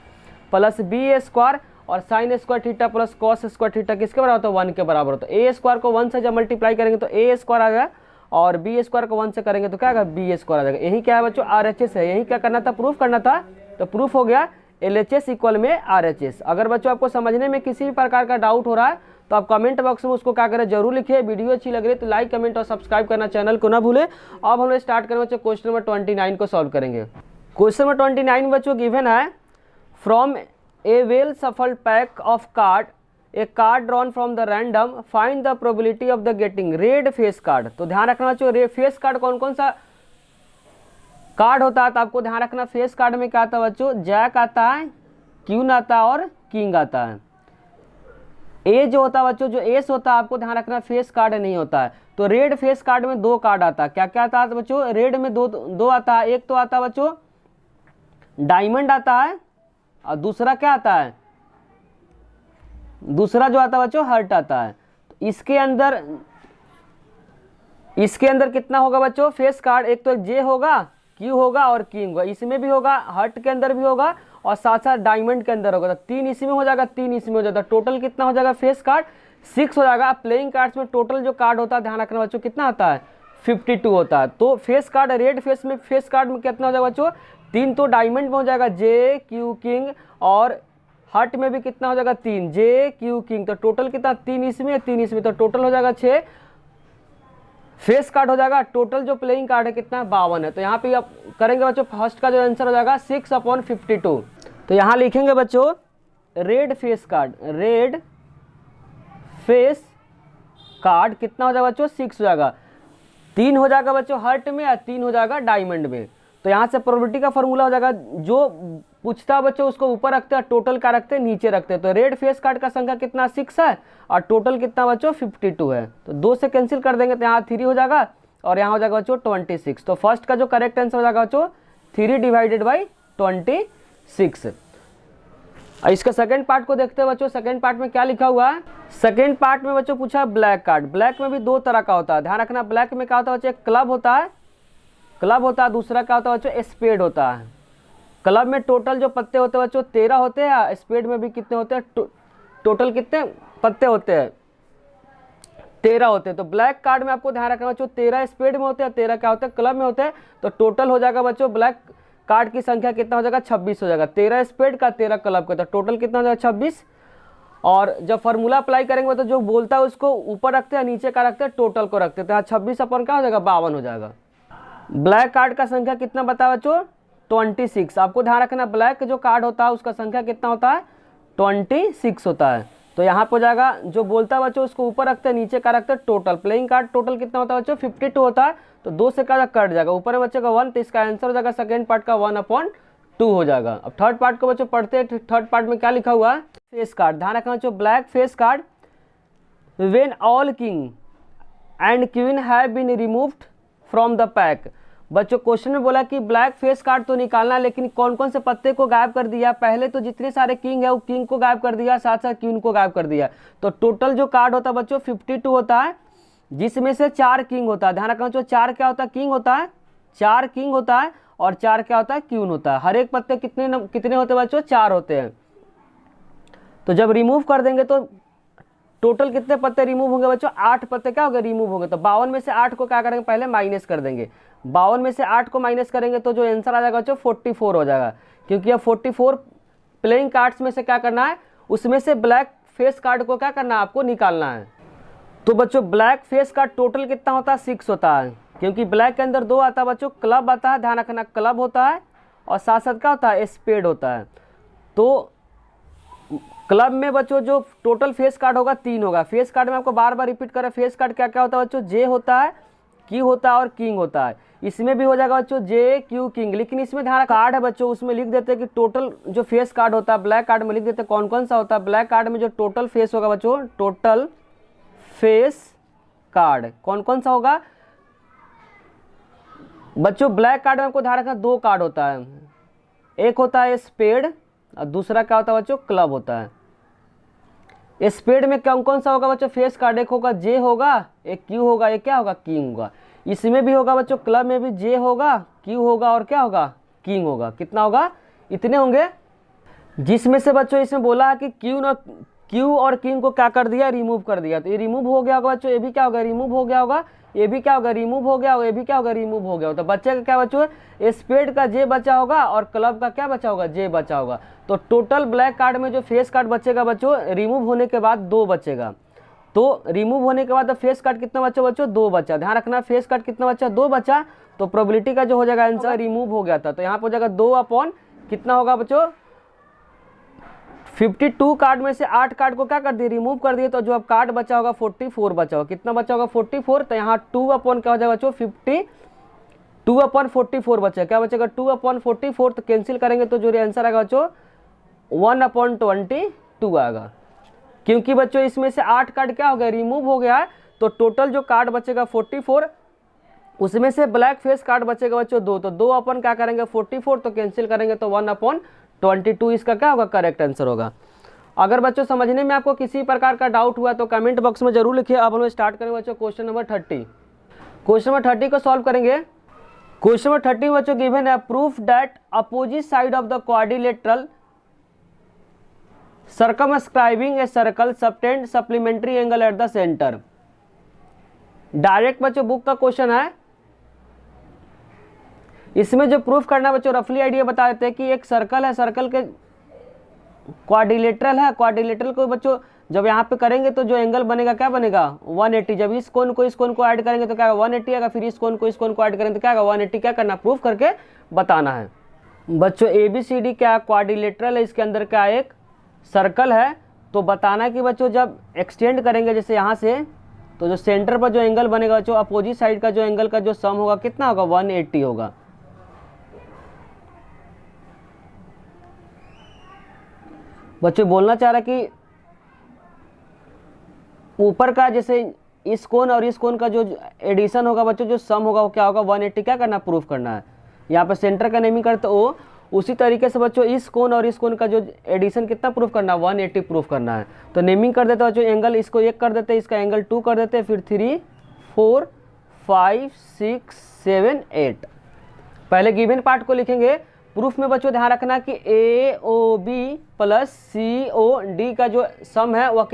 प्लस बी स्क्वायर और sign square theta plus cos square theta किसके बराबर होता है 1 के बराबर होता है। ए स्क्वायर को 1 से जब मल्टीप्लाई करेंगे तो ए स्क्वायर आ जाएगा और बी स्क्वायर को 1 से करेंगे तो क्या आएगा बी स्क्वायर आ जाएगा। यही क्या है बच्चों RHS है, यही क्या करना था प्रूफ करना था, तो प्रूफ हो गया LHS इक्वल में RHS। अगर बच्चों आपको समझने में किसी भी प्रकार का डाउट हो रहा है तो आप कमेंट बॉक्स में उसको क्या करें जरूर लिखिए। वीडियो अच्छी लग रही है तो लाइक कमेंट और सब्सक्राइब करना चैनल को ना भूलें। अब हम लोग स्टार्ट करेंगे बच्चों क्वेश्चन नंबर 29 को सॉल्व करेंगे। क्वेश्चन नंबर 29 बच्चों गिवन है from A well shuffled pack of card A card drawn from the random find the probability of the getting red face card. तो ध्यान रखना बच्चों रेड फेस कार्ड कौन कौन सा कार्ड होता है, तो आपको ध्यान रखना फेस कार्ड में क्या आता है बच्चों जैक आता है, क्वीन आता है और किंग आता है। ए जो होता है बच्चों जो एस होता है आपको ध्यान रखना फेस कार्ड नहीं होता है। तो रेड फेस कार्ड में 2 कार्ड आता है, क्या क्या आता है बच्चों रेड में दो आता है, एक तो आता है बच्चों डायमंड आता है और दूसरा क्या आता है, दूसरा जो आता है बच्चों हर्ट आता है। तो इसके अंदर कितना होगा बच्चों फेस कार्ड, एक तो जे होगा, क्यू होगा और किंग होगा, इसमें भी होगा, हर्ट के अंदर भी होगा और साथ साथ डायमंड के अंदर होगा। तो 3 इसी में हो जाएगा, 3 इसी में हो जाता है, टोटल कितना हो जाएगा फेस कार्ड 6 हो जाएगा। प्लेइंग कार्ड्स में टोटल जो कार्ड होता है ध्यान रखना बच्चों कितना आता है 52 होता है। तो face card red face card में कितना हो जाएगा बच्चों 3 तो डायमंड में हो जाएगा जे क्यू किंग और हर्ट में भी कितना हो जाएगा 3 जे क्यू किंग। तो टोटल कितना 3 इसमें 3 इसमें, तो टोटल हो जाएगा 6 फेस कार्ड हो जाएगा। टोटल जो प्लेइंग कार्ड है कितना 52 है। तो यहाँ पे आप करेंगे बच्चों फर्स्ट का जो आंसर हो जाएगा 6/52। तो यहाँ लिखेंगे बच्चों red face card, red face card कितना हो जाएगा बच्चों 6 हो जाएगा, 3 हो जाएगा बच्चों हर्ट में या 3 हो जाएगा डायमंड में। तो यहाँ से प्रोबेबिलिटी का फॉर्मूला हो जाएगा जो पूछता है बच्चों उसको ऊपर रखते हैं, टोटल का रखते हैं नीचे रखते हैं। तो रेड फेस कार्ड का संख्या कितना 6 है और टोटल कितना बच्चों 52 है। तो 2 से कैंसिल कर देंगे तो यहाँ 3 हो जाएगा और यहाँ हो जाएगा बच्चों 26। तो फर्स्ट का जो करेक्ट आंसर हो जाएगा बच्चों 3/26। इसका सेकंड पार्ट को देखते हैं बच्चों, सेकंड पार्ट में क्या लिखा हुआ है। सेकंड पार्ट में बच्चों पूछा ब्लैक कार्ड, ब्लैक में भी 2 तरह का होता है, ध्यान रखना। ब्लैक में क्या होता है बच्चों एक क्लब होता है, दूसरा क्या होता है बच्चों स्पेड होता है। क्लब में टोटल जो पत्ते होते हैं बच्चों 13 होते हैं, स्पेड में भी कितने होते हैं टोटल कितने पत्ते होते हैं 13 होते हैं। तो ब्लैक कार्ड में आपको ध्यान रखना बच्चों 13 स्पेड में होते हैं, 13 क्या होते हैं क्लब में होते हैं। तो टोटल हो जाएगा बच्चों ब्लैक कार्ड की संख्या कितना हो जाएगा 26 हो जाएगा, 13 स्पेड का 13 क्लब का, तो टोटल कितना हो जाएगा 26। और जब फॉर्मूला अप्लाई करेंगे तो जो बोलता है उसको ऊपर रखते हैं, नीचे का रखते हैं, टोटल को रखते हैं। तो यहाँ 26 अपन क्या हो जाएगा 52 हो जाएगा। ब्लैक कार्ड का संख्या कितना बताया बच्चों 26। आपको ध्यान रखना ब्लैक जो कार्ड होता है उसका संख्या कितना होता है 26 होता है। तो यहाँ पर हो जाएगा जो बोलता है बच्चों उसको ऊपर रखते हैं, नीचे का रखते हैं टोटल। प्लेइंग कार्ड टोटल कितना होता है बच्चों 52 होता है। तो 2 से क्या कट जाएगा, ऊपर में बच्चे का 1, तो इसका आंसर हो जाएगा सेकंड पार्ट का 1/2 हो जाएगा। अब थर्ड पार्ट को बच्चों पढ़ते हैं, थर्ड पार्ट में क्या लिखा हुआ है फेस कार्ड। ध्यान रखना बच्चों black face card when all king and queen have been removed from the pack. बच्चों क्वेश्चन में बोला कि ब्लैक फेस कार्ड तो निकालना, लेकिन कौन कौन से पत्ते को गायब कर दिया। पहले तो जितने सारे किंग है वो किंग को गायब कर दिया, साथ साथ क्वीन को गायब कर दिया। तो टोटल जो कार्ड होता है बच्चों 52 होता है, जिसमें से 4 किंग होता है। ध्यान रखना बच्चों 4 क्या होता है किंग होता है, 4 किंग होता है और 4 क्या होता है क्वीन होता है। हर एक पत्ते कितने होते हैं बच्चों 4 होते हैं। तो जब रिमूव कर देंगे तो टोटल कितने पत्ते रिमूव होंगे बच्चों 8 पत्ते क्या होंगे रिमूव होंगे। तो 52 में से 8 को क्या करेंगे पहले माइनस कर देंगे, 52 में से 8 को माइनस करेंगे तो जो आंसर आ जाएगा बच्चों 44 हो जाएगा। क्योंकि अब 44 प्लेइंग कार्ड्स में से क्या करना है, उसमें से ब्लैक फेस कार्ड को क्या करना है आपको निकालना है। तो बच्चों ब्लैक फेस कार्ड टोटल कितना होता है 6 होता है। क्योंकि ब्लैक के अंदर दो आता है बच्चों, क्लब आता है, ध्यान रखना क्लब होता है और साथ साथ क्या होता है, स्पेड होता है। तो क्लब में बच्चों जो टोटल फेस कार्ड होगा 3 होगा। फेस कार्ड में आपको बार बार रिपीट कर रहा है, फेस कार्ड क्या क्या होता है बच्चों, जे होता है, क्यू होता है और किंग होता है। इसमें भी हो जाएगा बच्चों जे क्यू किंग, लेकिन इसमें ध्यान कार्ड है बच्चों, उसमें लिख देते हैं कि टोटल जो फेस कार्ड होता है, ब्लैक कार्ड में लिख देते हैं कौन कौन सा होता है। ब्लैक कार्ड में जो टोटल फेस होगा बच्चों, टोटल फेस कार्ड कौन कौन सा होगा बच्चों। ब्लैक कार्ड में आपको ध्यान रखना 2 कार्ड होता है, एक होता है स्पेड और दूसरा क्या होता है बच्चों, क्लब होता है। स्पेड में कौन कौन सा होगा बच्चों, फेस कार्ड, एक होगा जे होगा, एक क्यू होगा, एक क्या होगा, किंग होगा। इसमें भी होगा बच्चों, क्लब में भी जे होगा, क्यू होगा और क्या होगा, किंग होगा। कितना होगा, इतने होंगे। जिसमें से बच्चों इसमें बोला है कि क्यू और किंग को क्या कर दिया, रिमूव कर दिया, तो ये रिमूव हो गया होगा बच्चों, ये भी क्या होगा, रिमूव हो गया होगा, ये भी क्या होगा, रिमूव हो गया होगा, ये भी क्या होगा, रिमूव हो गया होगा। तो बच्चे का क्या बच्चों, स्पेड का जे बचा होगा और क्लब का क्या बचा होगा, जे बचा होगा। तो टोटल ब्लैक कार्ड में जो फेस कार्ड बचेगा बच्चों, रिमूव होने के बाद 2 बचेगा। तो रिमूव होने के बाद फेस कार्ड कितना बचा बच्चों, 2 बचा। ध्यान रखना फेस कार्ड कितना बचा, 2 बचा। तो प्रोबेबिलिटी का जो हो जाएगा आंसर, रिमूव हो गया था, तो यहाँ पर हो जाएगा 2 अपॉन कितना होगा बच्चों, 52 कार्ड में से 8 कार्ड को क्या कर दिए, रिमूव कर दिए। तो जो अब कार्ड बचा होगा 44 बचा होगा। कितना बचा होगा, 44। तो यहाँ 2 अपॉन क्या हो जाएगा बच्चों, 52 अपॉन 44 बचा, क्या बचेगा, 2 अपॉन 44। तो कैंसिल करेंगे तो जो आंसर आएगा बच्चों 1 अपॉन 22 आएगा। क्योंकि बच्चों इसमें से 8 कार्ड क्या हो गया, रिमूव हो गया है। तो टोटल जो कार्ड बचेगा 44, उसमें से ब्लैक फेस कार्ड बचेगा बच्चों 2। तो 2 अपन क्या करेंगे 44, तो कैंसिल करेंगे तो 1 अपॉन 22 इसका क्या होगा, करेक्ट आंसर होगा। अगर बच्चों समझने में आपको किसी प्रकार का डाउट हुआ तो कमेंट बॉक्स में जरूर लिखिए। अब हम स्टार्ट करेंगे बच्चों क्वेश्चन नंबर 30। क्वेश्चन नंबर 30 को सॉल्व करेंगे। क्वेश्चन नंबर 30 बच्चों गिवन है, proof that opposite side of the quadrilateral circumscribing a circle subtend supplementary angle at the centre. Direct बच्चों बुक का क्वेश्चन है। इसमें जो प्रूफ करना बच्चों रफली आइडिया बता देते हैं कि एक सर्कल है, सर्कल के क्वाड्रिलेटरल है, क्वाड्रिलेटरल को बच्चों जब यहाँ पे करेंगे तो जो एंगल बनेगा क्या बनेगा 180। जब इस कोण को ऐड करेंगे तो क्या होगा 180 आएगा, फिर इस कोण को ऐड करेंगे तो क्या होगा 180। क्या करना, प्रूफ करके बताना है बच्चों। ABCD क्या क्वाड्रिलेटरल है, इसके अंदर क्या एक सर्कल है। तो बताना है कि बच्चों जब एक्सटेंड करेंगे जैसे यहाँ से, तो जो सेंटर पर जो एंगल बनेगा बच्चों, अपोजिट साइड का जो एंगल का जो सम होगा कितना होगा 180 होगा। बच्चों बोलना चाह रहा कि ऊपर का जैसे इस कोण और इस कोण का जो एडिशन होगा बच्चों, जो सम होगा वो क्या होगा 180। क्या करना, प्रूफ करना है। यहाँ पे सेंटर का नेमिंग करते हो, उसी तरीके से बच्चों इस कोण और इस कोण का जो एडिशन कितना प्रूफ करना है 180 प्रूफ करना है। तो नेमिंग कर देते बच्चों, एंगल इसको 1 कर देते, इसका एंगल 2 कर देते, फिर 3 4 5 6 7 8। पहले गिवन पार्ट को लिखेंगे। प्रूफ में बच्चों ध्यान रखना कि AOB प्लस COD का जो सम है वह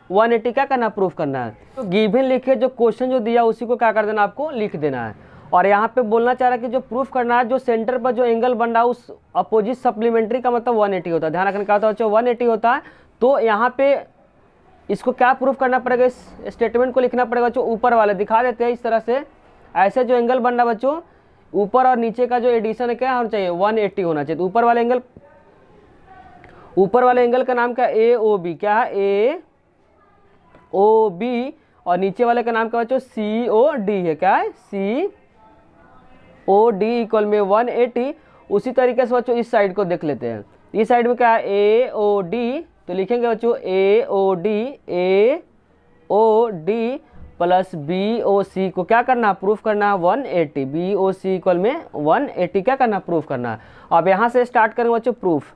180 क्या करना, प्रूफ करना है। तो गिवन लिखे, जो क्वेश्चन जो दिया उसी को क्या कर देना, आपको लिख देना है। और यहाँ पे बोलना चाह रहा है कि जो प्रूफ करना है, जो सेंटर पर जो एंगल बन रहा है उस अपोजिट सप्लीमेंट्री का मतलब 180 होता है। ध्यान रखना क्या होता है बच्चों 180 होता है। तो यहाँ पे इसको क्या प्रूफ करना पड़ेगा, इस स्टेटमेंट को लिखना पड़ेगा बच्चों। ऊपर वाले दिखा देते हैं इस तरह से, ऐसे जो एंगल बन रहा है बच्चों, ऊपर और नीचे का जो एडिशन है क्या होना चाहिए 180 होना चाहिए। तो ऊपर वाले एंगल का नाम क्या है AOB, क्या है AOB, और नीचे वाले का नाम क्या बच्चों COD है, क्या है COD इक्वल में 180। उसी तरीके से बच्चों इस साइड को देख लेते हैं। इस साइड में क्या है AOD, तो लिखेंगे बच्चों AOD प्लस BOC को क्या करना, प्रूफ करना है 180। BOC इक्वल में 180 क्या करना, प्रूफ करना है। अब यहाँ से स्टार्ट करेंगे बच्चों प्रूफ।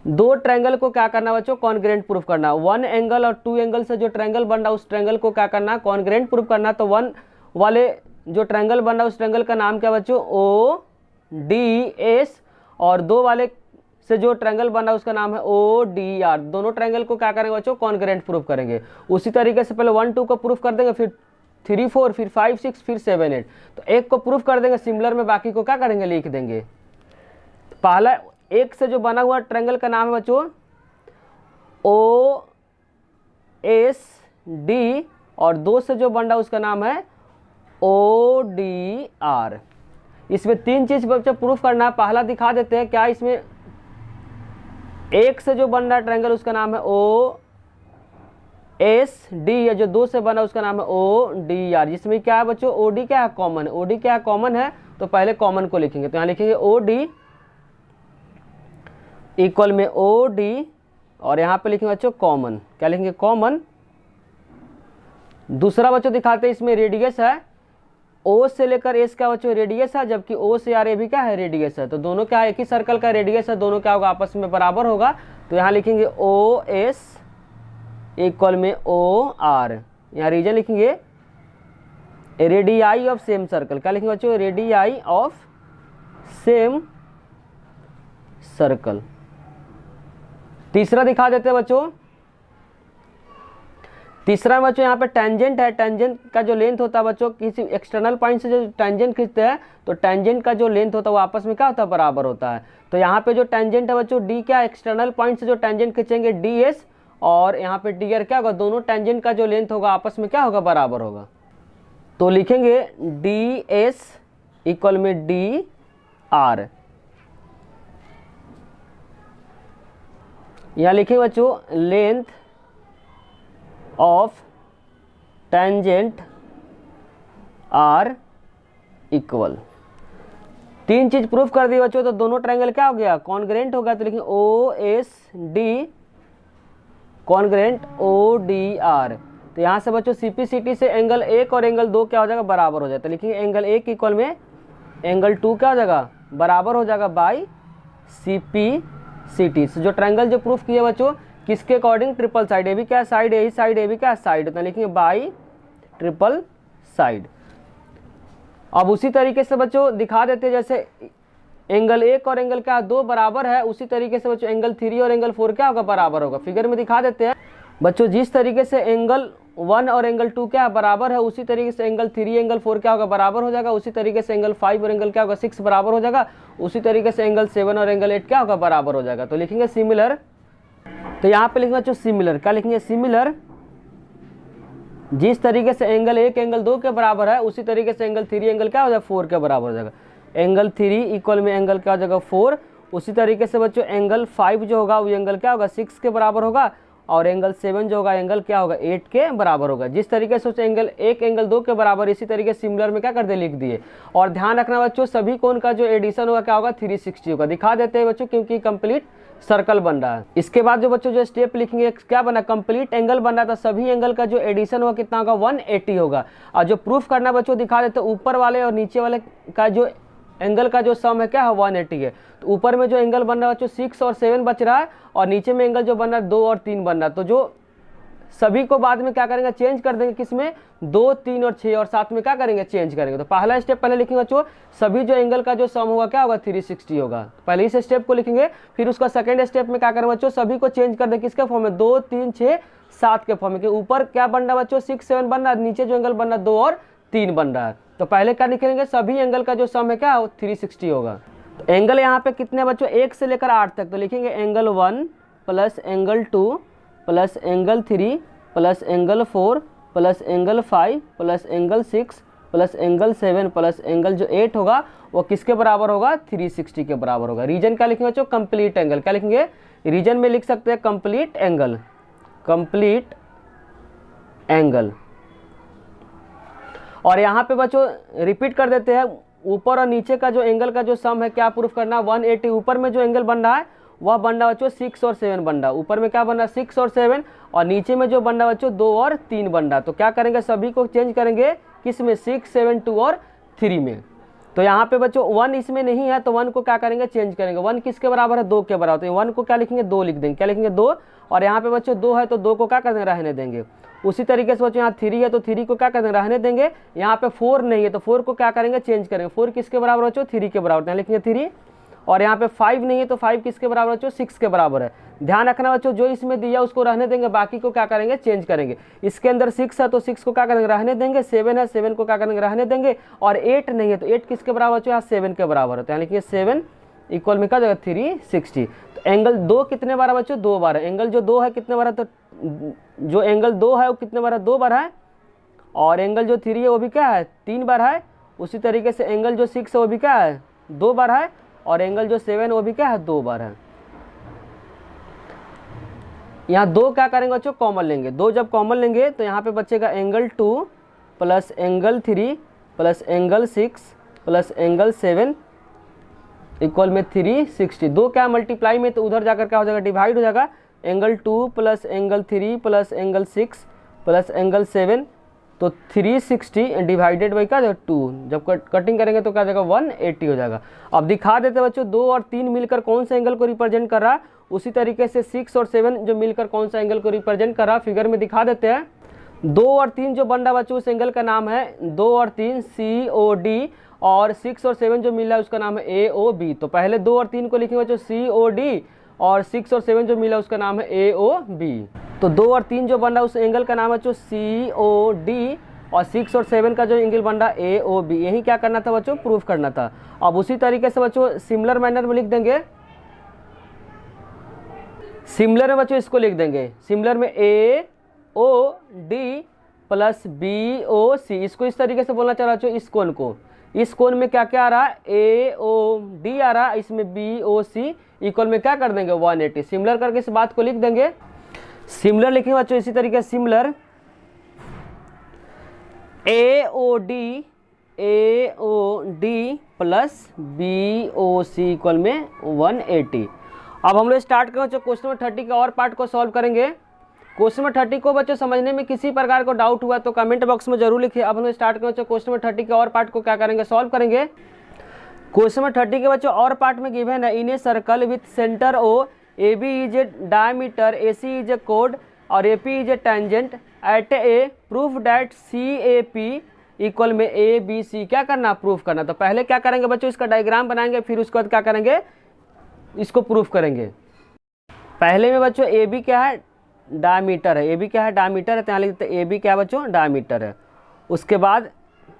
2 ट्रायंगल को क्या करना बच्चों, कॉन्ग्रेंट प्रूफ करना। 1 एंगल और 2 एंगल से जो ट्रायंगल बन रहा है उस ट्रायंगल को क्या करना, कॉन्ग्रेंट प्रूफ करना। तो 1 वाले जो ट्रायंगल बन रहा है उस ट्रायंगल का नाम क्या बच्चों ODS, और 2 वाले से जो ट्रायंगल बन रहा है उसका नाम है ODR। दोनों ट्रायंगल को क्या करेंगे बच्चों, कॉन्ग्रेंट प्रूफ करेंगे। उसी तरीके से पहले 1 2 को प्रूफ कर देंगे, फिर 3 4, फिर 5 6, फिर 7 8। तो एक को प्रूफ कर देंगे सिमिलर में, बाकी को क्या करेंगे, लिख देंगे। पहला एक से जो बना हुआ ट्रायंगल का नाम है बच्चों OSD और 2 से जो बन रहा है उसका नाम है ODR। इसमें 3 चीज बच्चों प्रूफ करना है। पहला दिखा देते हैं क्या, इसमें 1 से जो बन रहा है ट्रायंगल उसका नाम है OSD, या जो 2 से बना उसका नाम है ODR, जिसमें क्या है बच्चों OD क्या है कॉमन है। OD क्या है कॉमन है, तो पहले कॉमन को लिखेंगे, तो यहाँ लिखेंगे OD इक्वल में OD, और यहाँ पे लिखेंगे बच्चों कॉमन, क्या लिखेंगे कॉमन। दूसरा बच्चों दिखाते हैं, इसमें रेडियस है O से लेकर S का बच्चों रेडियस है, जबकि O से R भी क्या है रेडियस है, तो दोनों क्या है एक ही सर्कल का रेडियस है, दोनों क्या होगा आपस में बराबर होगा। तो यहाँ लिखेंगे OS इक्वल में OR, यहाँ रीजन लिखेंगे रेडियाई ऑफ सेम सर्कल, क्या लिखेंगे बच्चों रेडियाई ऑफ सेम सर्कल। तीसरा दिखा देते हैं बच्चों, तीसरा बच्चों यहाँ पे टेंजेंट है। टेंजेंट का जो लेंथ होता है बच्चों, किसी एक्सटर्नल पॉइंट से जो टेंजेंट खींचते हैं तो टेंजेंट का जो लेंथ होता है वो आपस में क्या होता है बराबर होता है। तो यहाँ पे जो टेंजेंट है बच्चों डी क्या एक्सटर्नल पॉइंट से जो टेंजेंट खींचेंगे DS, और यहाँ पे DR क्या होगा, दोनों टेंजेंट का जो लेंथ होगा आपस में क्या होगा बराबर होगा। तो लिखेंगे DS इक्वल में DR, यहाँ लिखेंगे बच्चों length of tangent are equal. 3 चीज प्रूफ कर दी बच्चों, तो दोनों ट्रायंगल क्या हो गया कॉन्ग्रेंट हो गया, तो लिखेंगे OSD कॉन्ग्रेंट ODR। तो यहाँ से बच्चों CPCT से एंगल 1 और एंगल 2 क्या हो जाएगा बराबर हो जाता है, लिखेंगे एंगल 1 इक्वल में एंगल 2 क्या हो जाएगा बराबर हो जाएगा बाई CPCT। जो ट्रायंगल जो प्रूफ किया बच्चों किसके अकॉर्डिंग, ट्रिपल साइड, ए भी क्या साइड, ए साइड, ए भी क्या साइड, तो लिखेंगे बाई ट्रिपल साइड। अब उसी तरीके से बच्चों दिखा देते हैं, जैसे एंगल 1 और एंगल क्या 2 बराबर है, उसी तरीके से बच्चों एंगल 3 और एंगल 4 क्या होगा बराबर होगा। फिगर में दिखा देते हैं बच्चों, जिस तरीके से एंगल 1 और एंगल 2 क्या बराबर है, उसी तरीके से एंगल 3 एंगल 4 क्या होगा बराबर हो जाएगा, उसी तरीके से एंगल 5 और एंगल क्या होगा 6 बराबर हो जाएगा, उसी तरीके से एंगल 7 और एंगल 8 क्या होगा बराबर हो जाएगा। तो लिखेंगे सिमिलर, तो यहाँ पे लिखेंगे बच्चों सिमिलर, क्या लिखेंगे सिमिलर, जिस तरीके से एंगल 1 एंगल 2 के बराबर है उसी तरीके से एंगल 3 एंगल क्या हो जाएगा 4 के बराबर हो जाएगा। एंगल 3 इक्वल में एंगल क्या हो जाएगा 4, उसी तरीके से बच्चों एंगल 5 जो होगा वो एंगल क्या होगा 6 के बराबर होगा, और एंगल 7 जो होगा एंगल क्या होगा 8 के बराबर होगा। जिस तरीके से एंगल 1 एंगल 2 के बराबर, इसी तरीके सिमिलर में क्या कर दे लिख दिए। और ध्यान रखना बच्चों सभी कोण का जो एडिशन होगा क्या होगा 360 होगा। दिखा देते हैं बच्चों क्योंकि कंप्लीट सर्कल बन रहा है। इसके बाद जो बच्चों जो स्टेप लिखेंगे क्या बना, कंप्लीट एंगल बन रहा था, सभी एंगल का जो एडिशन होगा कितना होगा 180 होगा। और जो प्रूफ करना बच्चों दिखा देते हैं, ऊपर वाले और नीचे वाले का जो एंगल का जो सम है क्या है 180 है। तो ऊपर में जो एंगल बन रहा है बच्चों 6 और 7 बच रहा है, और नीचे में एंगल जो बन रहा है 2 और 3 बन रहा है। तो जो सभी को बाद में क्या करेंगे चेंज कर देंगे, किसमें 2 3 और 6 और 7 में क्या करेंगे चेंज करेंगे। तो पहला स्टेप पहले लिखेंगे बच्चों, सभी जो एंगल का जो सम होगा क्या होगा 360 होगा। पहले इस स्टेप को लिखेंगे, फिर उसका सेकंड स्टेप में क्या करेंगे बच्चों, सभी को चेंज कर देंगे किसके फॉर्म में 2 3 6 7 के फॉर्म में। ऊपर क्या बन रहा है बच्चों 6 7 बन रहा है, नीचे जो एंगल बन रहा है 2 और 3 बन रहा है। तो पहले क्या लिखेंगे, सभी एंगल का जो सम है क्या 360 होगा। तो एंगल यहाँ पे कितने बच्चों 1 से लेकर 8 तक, तो लिखेंगे angle 1 plus angle 2 plus angle 3 plus angle 4 plus angle 5 plus angle 6 plus angle 7 plus angle जो 8 होगा वो किसके बराबर होगा 360 के बराबर होगा। रीजन क्या लिखेंगे बच्चों, कंप्लीट एंगल। क्या लिखेंगे, रीजन में लिख सकते हैं कंप्लीट एंगल, कंप्लीट एंगल। और यहाँ पे बच्चों रिपीट कर देते हैं, ऊपर और नीचे का जो एंगल का जो सम है क्या प्रूफ करना 180। ऊपर में जो एंगल बन रहा है वह बन रहा है बच्चों 6 और 7 बन रहा है। ऊपर में क्या बन रहा है 6 और 7, और नीचे में जो बन रहा है बच्चों 2 और 3 बन रहा है। तो क्या करेंगे, सभी को चेंज करेंगे किस में 6 7 2 और 3 में। तो यहाँ पे बच्चों 1 इसमें नहीं है, तो 1 को क्या करेंगे चेंज करेंगे। 1 किसके बराबर है 2 के बराबर, तो 1 को क्या लिखेंगे 2 लिख देंगे। क्या लिखेंगे 2, और यहाँ पे बच्चों 2 है तो 2 को क्या करेंगे रहने देंगे। उसी तरीके से बच्चों यहाँ 3 है तो 3 को क्या करेंगे रहने देंगे। यहाँ पे 4 नहीं है तो 4 को क्या करेंगे चेंज करेंगे। 4 किसके बराबर बच्चों 3 के बराबर, यहाँ लिखेंगे 3। और यहाँ पे 5 नहीं है तो 5 किसके बराबर बच्चों 6 के बराबर है। ध्यान रखना बच्चों जो इसमें दिया उसको रहने देंगे, बाकी को क्या करेंगे चेंज करेंगे। इसके अंदर 6 है तो 6 को क्या करेंगे रहने देंगे, 7 है 7 को क्या करेंगे रहने देंगे, और 8 नहीं है तो 8 किसके बराबर बच्चों यहाँ 7 के बराबर है। तो यहाँ लिखिए 7 इक्वल में क्या जाएगा 360। तो एंगल 2 कितने बार है बच्चों 2 बार है। एंगल जो 2 है कितने बार है, तो जो एंगल 2 है वो कितने बार है 2 बार है, और एंगल जो 3 है वो भी क्या है 3 बार है। उसी तरीके से एंगल जो 6 है वो भी क्या है 2 बार है, और एंगल जो 7 है वो भी क्या है 2 बार है। यहाँ 2 क्या करेंगे बच्चों कॉमन लेंगे, 2 जब कॉमन लेंगे तो यहाँ पे बचेगा angle 2 plus angle 3 plus angle 6 plus angle 7 equal में 360। 2 क्या मल्टीप्लाई में तो उधर जाकर क्या हो जाएगा डिवाइड हो जाएगा, angle 2 plus angle 3 plus angle 6 plus angle 7, तो 360 डिवाइडेड बाई क्या 2, जब कटिंग करेंगे तो क्या जाएगा 180 हो जाएगा। अब दिखा देते बच्चों 2 और 3 मिलकर कौन सा एंगल को रिप्रेजेंट कर रहा है, उसी तरीके से 6 और 7 जो मिलकर कौन सा एंगल को रिप्रेजेंट कर रहा है फिगर में दिखा देते हैं। 2 और 3 जो बन रहा बच्चों उस एंगल का नाम है 2 और 3 COD, और 6 और 7 जो मिला है उसका नाम है AOB। तो पहले 2 और 3 को लिखेंगे बच्चों COD, और 6 और 7 जो मिला उसका नाम है AOB। तो 2 और 3 जो बन रहा है उस एंगल का नाम है बच्चों COD, और 6 और 7 का जो एंगल बन रहा है AOB। यही क्या करना था बच्चों प्रूफ करना था। अब उसी तरीके से बच्चों सिमिलर मैनर में लिख देंगे, सिमिलर में बच्चों इसको लिख देंगे, सिमिलर में AOD प्लस BOC, इसको इस तरीके से बोलना चाह रहा बच्चों, इस कोण में क्या क्या आ रहा है AOD आ रहा है, इसमें BOC इक्वल में क्या कर देंगे 180। सिमिलर करके इस बात को लिख देंगे, सिमिलर लिखेंगे बच्चों इसी तरीके से similar AOD plus BOC equal में 180। अब हम लोग स्टार्ट करें बच्चों क्वेश्चन नंबर 30 के और पार्ट को सॉल्व करेंगे। क्वेश्चन नंबर 30 को बच्चों समझने में किसी प्रकार को डाउट हुआ तो कमेंट बॉक्स में जरूर लिखिए। अब हम स्टार्ट करें बच्चों क्वेश्चन नंबर 30 के और पार्ट को क्या करेंगे सॉल्व करेंगे। क्वेश्चन नंबर 30 के बच्चों और पार्ट में गिवन है in a circle with centre O, AB is a diameter, AC is a कोड और AP is a tangent at A, proof that CAP equal में ABC। क्या करना प्रूफ करना। तो पहले क्या करेंगे बच्चों इसका डायग्राम बनाएंगे, फिर उसके बाद क्या करेंगे इसको प्रूफ करेंगे। पहले में बच्चों AB क्या है डायमीटर है, AB क्या है डायमीटर है, तो यहाँ लिखते हैं AB क्या है बच्चों डायमीटर है। उसके बाद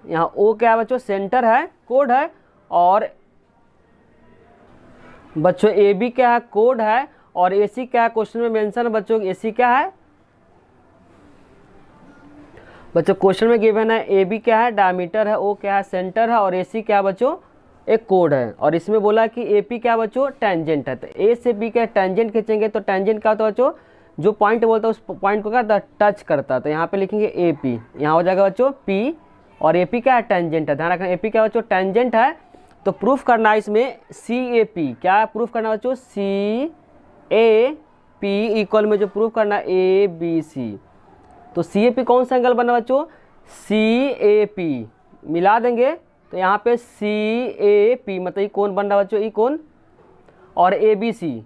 यहाँ O क्या है बच्चों सेंटर है कोड है, और बच्चों AB क्या है कोड है, और AC क्या है क्वेश्चन में मेंशन है बच्चों, AC क्या है बच्चों क्वेश्चन में गिवन है AB क्या है डायमीटर है, O क्या है सेंटर है, और AC क्या है बच्चों एक कोड है। और इसमें बोला कि AP क्या बच्चों टेंजेंट है, तो A से B क्या टेंजेंट खींचेंगे तो टेंजेंट क्या होता है बच्चों जो पॉइंट बोलता है उस पॉइंट को क्या टच करता है। तो यहाँ पे लिखेंगे AP, यहाँ हो जाएगा बच्चों P, और AP क्या है टेंजेंट है, ध्यान रखना AP क्या बच्चों टेंजेंट है। तो प्रूफ करना है इसमें CAP, क्या प्रूफ करना है बच्चों CAP इक्वल में जो प्रूफ करना है ABC। तो CAP कौन सा एंगल बना बच्चों CAP, मिला देंगे तो यहाँ पे CAP मतलब ये कौन बन रहा बच्चों ये कौन, और ABC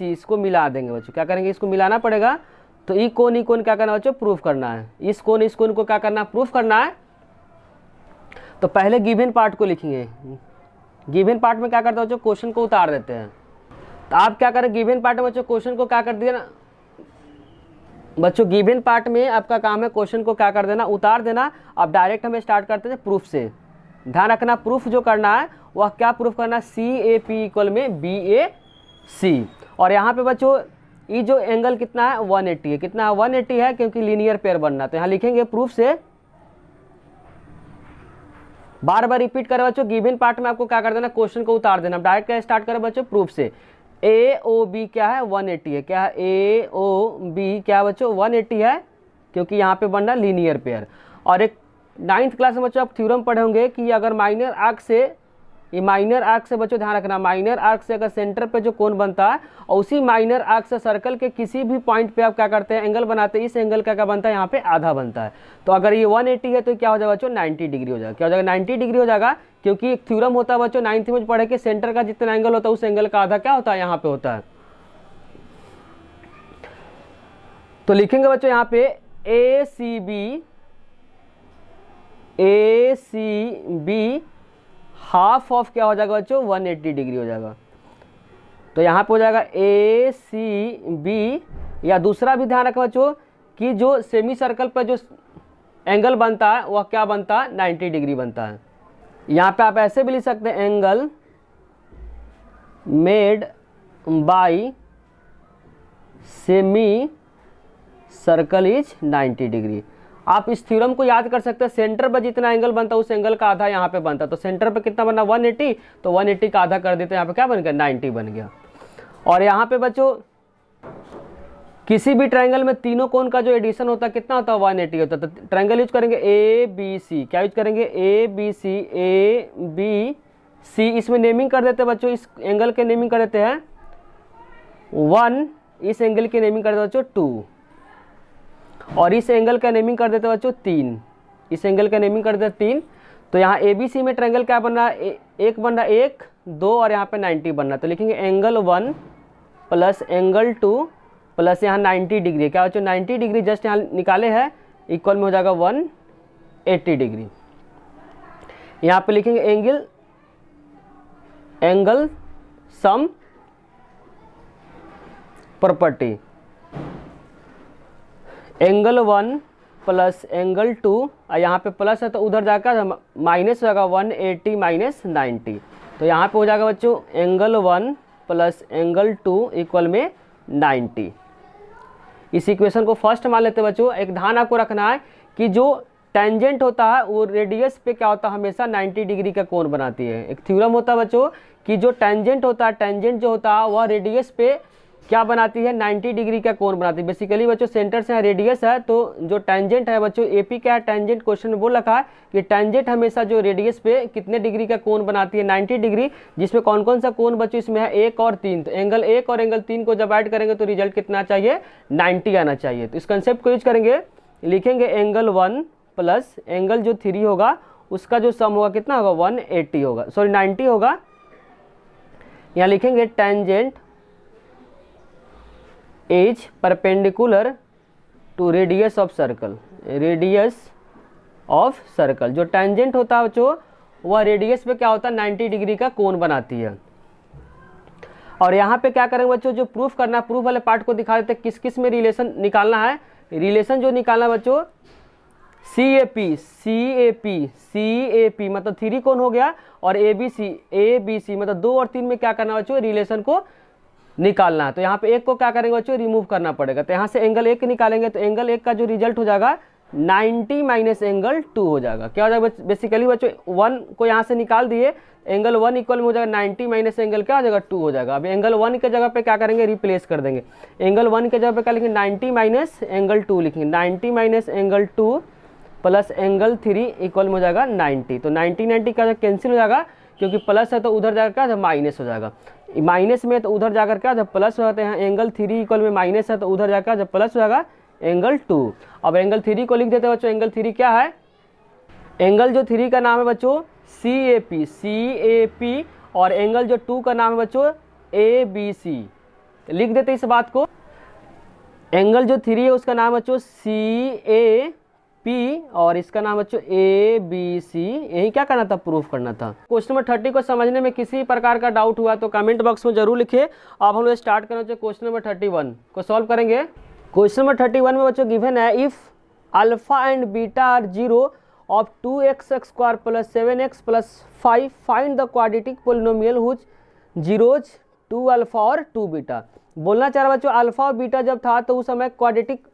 इसको मिला देंगे बच्चों, क्या करेंगे इसको मिलाना पड़ेगा। तो ई कौन क्या करना बच्चों प्रूफ करना है, इस कौन को क्या करना प्रूफ करना है। तो पहले गिवन पार्ट को लिखेंगे, गिवन पार्ट में क्या करते हैं बच्चों क्वेश्चन को उतार देते हैं। तो आप क्या करें गिवन पार्ट में बच्चों क्वेश्चन को क्या कर दिया ना बच्चों, गिवन पार्ट में आपका काम है क्वेश्चन को क्या कर देना उतार देना। अब डायरेक्ट हमें स्टार्ट करते हैं प्रूफ से, ध्यान रखना प्रूफ जो करना है वह क्या प्रूफ करना CAP इक्वल में BAC। और यहाँ पे बच्चों ये जो एंगल कितना है 180 है, कितना है 180 है क्योंकि लीनियर पेयर बनना है। तो यहाँ लिखेंगे प्रूफ से, बार बार रिपीट करें बच्चों, गिवन पार्ट में आपको क्या कर देना क्वेश्चन को उतार देना। डायरेक्ट क्या स्टार्ट करें बच्चों प्रूफ से, AOB क्या है 180 है, क्या है AOB क्या है बच्चों 180 है क्योंकि यहाँ पे बनना लीनियर पेयर। और एक 9th क्लास में बच्चों आप थ्योरम पढ़े होंगे कि अगर माइनर आर्क से, ये माइनर आर्क से बच्चों ध्यान रखना, माइनर आर्क से अगर सेंटर पे जो कोण बनता है और उसी माइनर आर्क से सर्कल के किसी भी पॉइंट पे आप क्या करते हैं एंगल बनाते हैं, इस एंगल का क्या बनता है यहाँ पे आधा बनता है। तो अगर ये 180 है तो क्या हो जाएगा बच्चों 90 डिग्री हो जाएगा, क्या हो जाएगा 90 डिग्री हो जाएगा, क्योंकि एक थ्योरम होता है बच्चों 9th में पढ़े कि सेंटर का जितना एंगल होता है उस एंगल का आधा क्या होता है यहाँ पे होता है। तो लिखेंगे बच्चों यहाँ पे ACB हाफ ऑफ क्या हो जाएगा बच्चों 180 डिग्री हो जाएगा। तो यहाँ पे हो जाएगा ACB, या दूसरा भी ध्यान रखना बच्चों कि जो सेमी सर्कल पर जो एंगल बनता है वह क्या बनता है 90 डिग्री बनता है। यहाँ पे आप ऐसे भी लिख सकते हैं angle made by semi circle is 90 degree. आप इस थ्योरम को याद कर सकते हैं, सेंटर पर जितना एंगल बनता है उस एंगल का आधा यहाँ पे बनता है। तो सेंटर पे कितना बना 180, तो 180 का आधा कर देते हैं, यहाँ पे क्या बन गया 90 बन गया। और यहाँ पे बच्चों किसी भी ट्रायंगल में तीनों कोण का जो एडिशन होता है कितना होता है 180 होता है। तो ट्रायंगल यूज करेंगे ए बी सी, क्या यूज करेंगे ए बी सी, इसमें नेमिंग कर देते हैं बच्चों, इस एंगल के नेमिंग कर देते हैं 1, इस एंगल की नेमिंग कर देते हैं बच्चों 2, और इस एंगल का नेमिंग कर देते हैं बच्चों 3, इस एंगल का नेमिंग कर देते हैं 3। तो यहाँ ए बी सी में ट्रायंगल क्या बन रहा है, एक बन रहा है 1 2 और यहाँ पे 90 बन रहा है। तो लिखेंगे एंगल 1 प्लस एंगल 2 प्लस यहाँ 90 डिग्री, क्या बच्चों 90 डिग्री जस्ट यहाँ निकाले हैं, इक्वल में हो जाएगा 180 डिग्री। यहाँ पे लिखेंगे angle sum property, angle 1 plus angle 2, और यहाँ पे प्लस है तो उधर जाकर माइनस हो जाएगा 180 माइनस 90। तो यहाँ पे हो जाएगा बच्चों एंगल 1 प्लस एंगल 2 इक्वल में 90। इस इक्वेशन को फर्स्ट मान लेते हैं बच्चों। एक ध्यान आपको रखना है कि जो टेंजेंट होता है वो रेडियस पे क्या होता है, हमेशा 90 डिग्री का कोण बनाती है। एक थ्योरम होता है बच्चों कि जो टेंजेंट होता है, टेंजेंट जो होता है वह रेडियस पे क्या बनाती है 90 डिग्री का कोण बनाती है। बेसिकली बच्चों सेंटर से रेडियस है, तो जो टेंजेंट है बच्चों एपी क्या है, टेंजेंट क्वेश्चन में बोल रखा है कि टेंजेंट हमेशा जो रेडियस पे कितने डिग्री का कोण बनाती है 90 डिग्री, जिसमें कौन कौन सा कोण बच्चों इसमें है 1 और 3। तो एंगल 1 और एंगल 3 को जब ऐड करेंगे तो रिजल्ट कितना चाहिए 90 आना चाहिए। तो इस कंसेप्ट को यूज करेंगे, लिखेंगे एंगल 1 प्लस एंगल जो 3 होगा उसका जो सम होगा कितना होगा 180 होगा, सॉरी 90 होगा। यहाँ लिखेंगे tangent is perpendicular to radius of circle, radius of circle. जो टेंजेंट होता है बच्चों वह रेडियस पे क्या होता है 90 डिग्री का कोण बनाती है। और यहाँ पे क्या करेंगे बच्चों, जो प्रूफ करना है प्रूफ वाले पार्ट को दिखा देते हैं किस किस में रिलेशन निकालना है। रिलेशन जो निकालना है बच्चों सी ए पी मतलब 3 कोण हो गया, और ए बी सी मतलब 2 और 3 में क्या करना है बच्चों रिलेशन को निकालना है। तो यहाँ पे एक को क्या करेंगे बच्चों रिमूव करना पड़ेगा। तो यहाँ से एंगल 1 निकालेंगे तो एंगल 1 का जो रिजल्ट हो जाएगा 90 माइनस एंगल 2 हो जाएगा। क्या हो जाएगा बेसिकली बच्चों 1 को यहाँ से निकाल दिए, एंगल 1 इक्वल में हो जाएगा 90 माइनस एंगल क्या हो जाएगा 2 हो जाएगा। अब एंगल 1 के जगह पे क्या करेंगे रिप्लेस कर देंगे, एंगल 1 के जगह पे क्या लिखेंगे 90 माइनस एंगल 2 लिखेंगे, 90 minus angle 2 plus angle 3 equal में हो जाएगा 90। तो 90 क्या कैंसिल हो जाएगा, क्योंकि प्लस है तो उधर जाकर क्या माइनस हो जाएगा, माइनस में तो उधर जाकर क्या जब प्लस हो जाते हैं, एंगल 3 इक्वल में माइनस है तो उधर जाकर जब प्लस हो जाएगा एंगल 2। अब एंगल 3 को लिख देते हैं बच्चों, एंगल 3 क्या है, एंगल जो 3 का नाम है बच्चों सी ए पी, और एंगल जो 2 का नाम है बच्चों ए बी सी। लिख देते इस बात को, एंगल जो 3 है उसका नाम है बच्चों सी ए पी, और इसका नाम बच्चों ए बी सी। यही क्या करना था प्रूफ करना था। क्वेश्चन नंबर 30 को समझने में किसी प्रकार का डाउट हुआ तो कमेंट बॉक्स में जरूर लिखिए। अब हम लोग स्टार्ट करना चाहिए क्वेश्चन नंबर 31 को सॉल्व करेंगे। क्वेश्चन नंबर 31 में बच्चों गिवन है if alpha and beta are 0 of 2x square plus 7x plus 5 find the quadratic polynomial whose zeros 2 alpha और 2 बीटा। बोलना चाह रहा बच्चों अल्फा और बीटा जब था तो उस समय क्वाड्रेटिक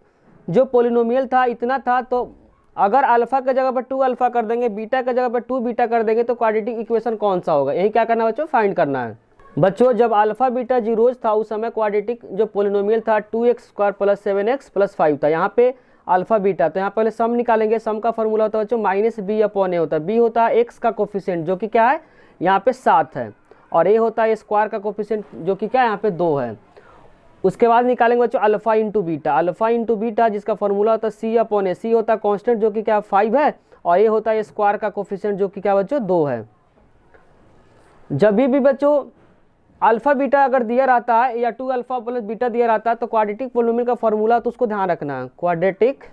जो पोलिनोमियल था इतना था, तो अगर अल्फा के जगह पर 2 अल्फा कर देंगे, बीटा के जगह पर 2 बीटा कर देंगे तो क्वाड्रेटिक इक्वेशन कौन सा होगा, यही क्या करना है बच्चों फाइंड करना है। बच्चों जब अल्फा बीटा जीरोज था उस समय क्वाड्रेटिक जो पोलिनोमियल था 2x square plus 7x plus 5 था। यहाँ पे अल्फा बीटा, तो यहाँ पहले सम निकालेंगे। सम का फॉर्मूला होता है बच्चों माइनस बी अपॉन ए होता है। बी होता है एक्स का कोफिशिएंट जो कि क्या है यहाँ पे 7 है, और ए होता है स्क्वायर का कोफिशिएंट जो कि क्या है यहाँ पे 2 है। उसके बाद निकालेंगे बच्चों alpha into beta, alpha into beta जिसका फॉर्मूला होता है सी अपॉन ए। सी होता है कांस्टेंट जो कि क्या 5 है, और ए होता है स्क्वायर का कोफिशिएंट जो कि क्या बच्चों 2 है। जब भी बच्चों अल्फा बीटा अगर दिया रहता है या 2 अल्फा प्लस बीटा दिया रहता है तो क्वाड्रेटिक पोलिनोमियल का फॉर्मूला तो उसको ध्यान रखना है। क्वाड्रेटिक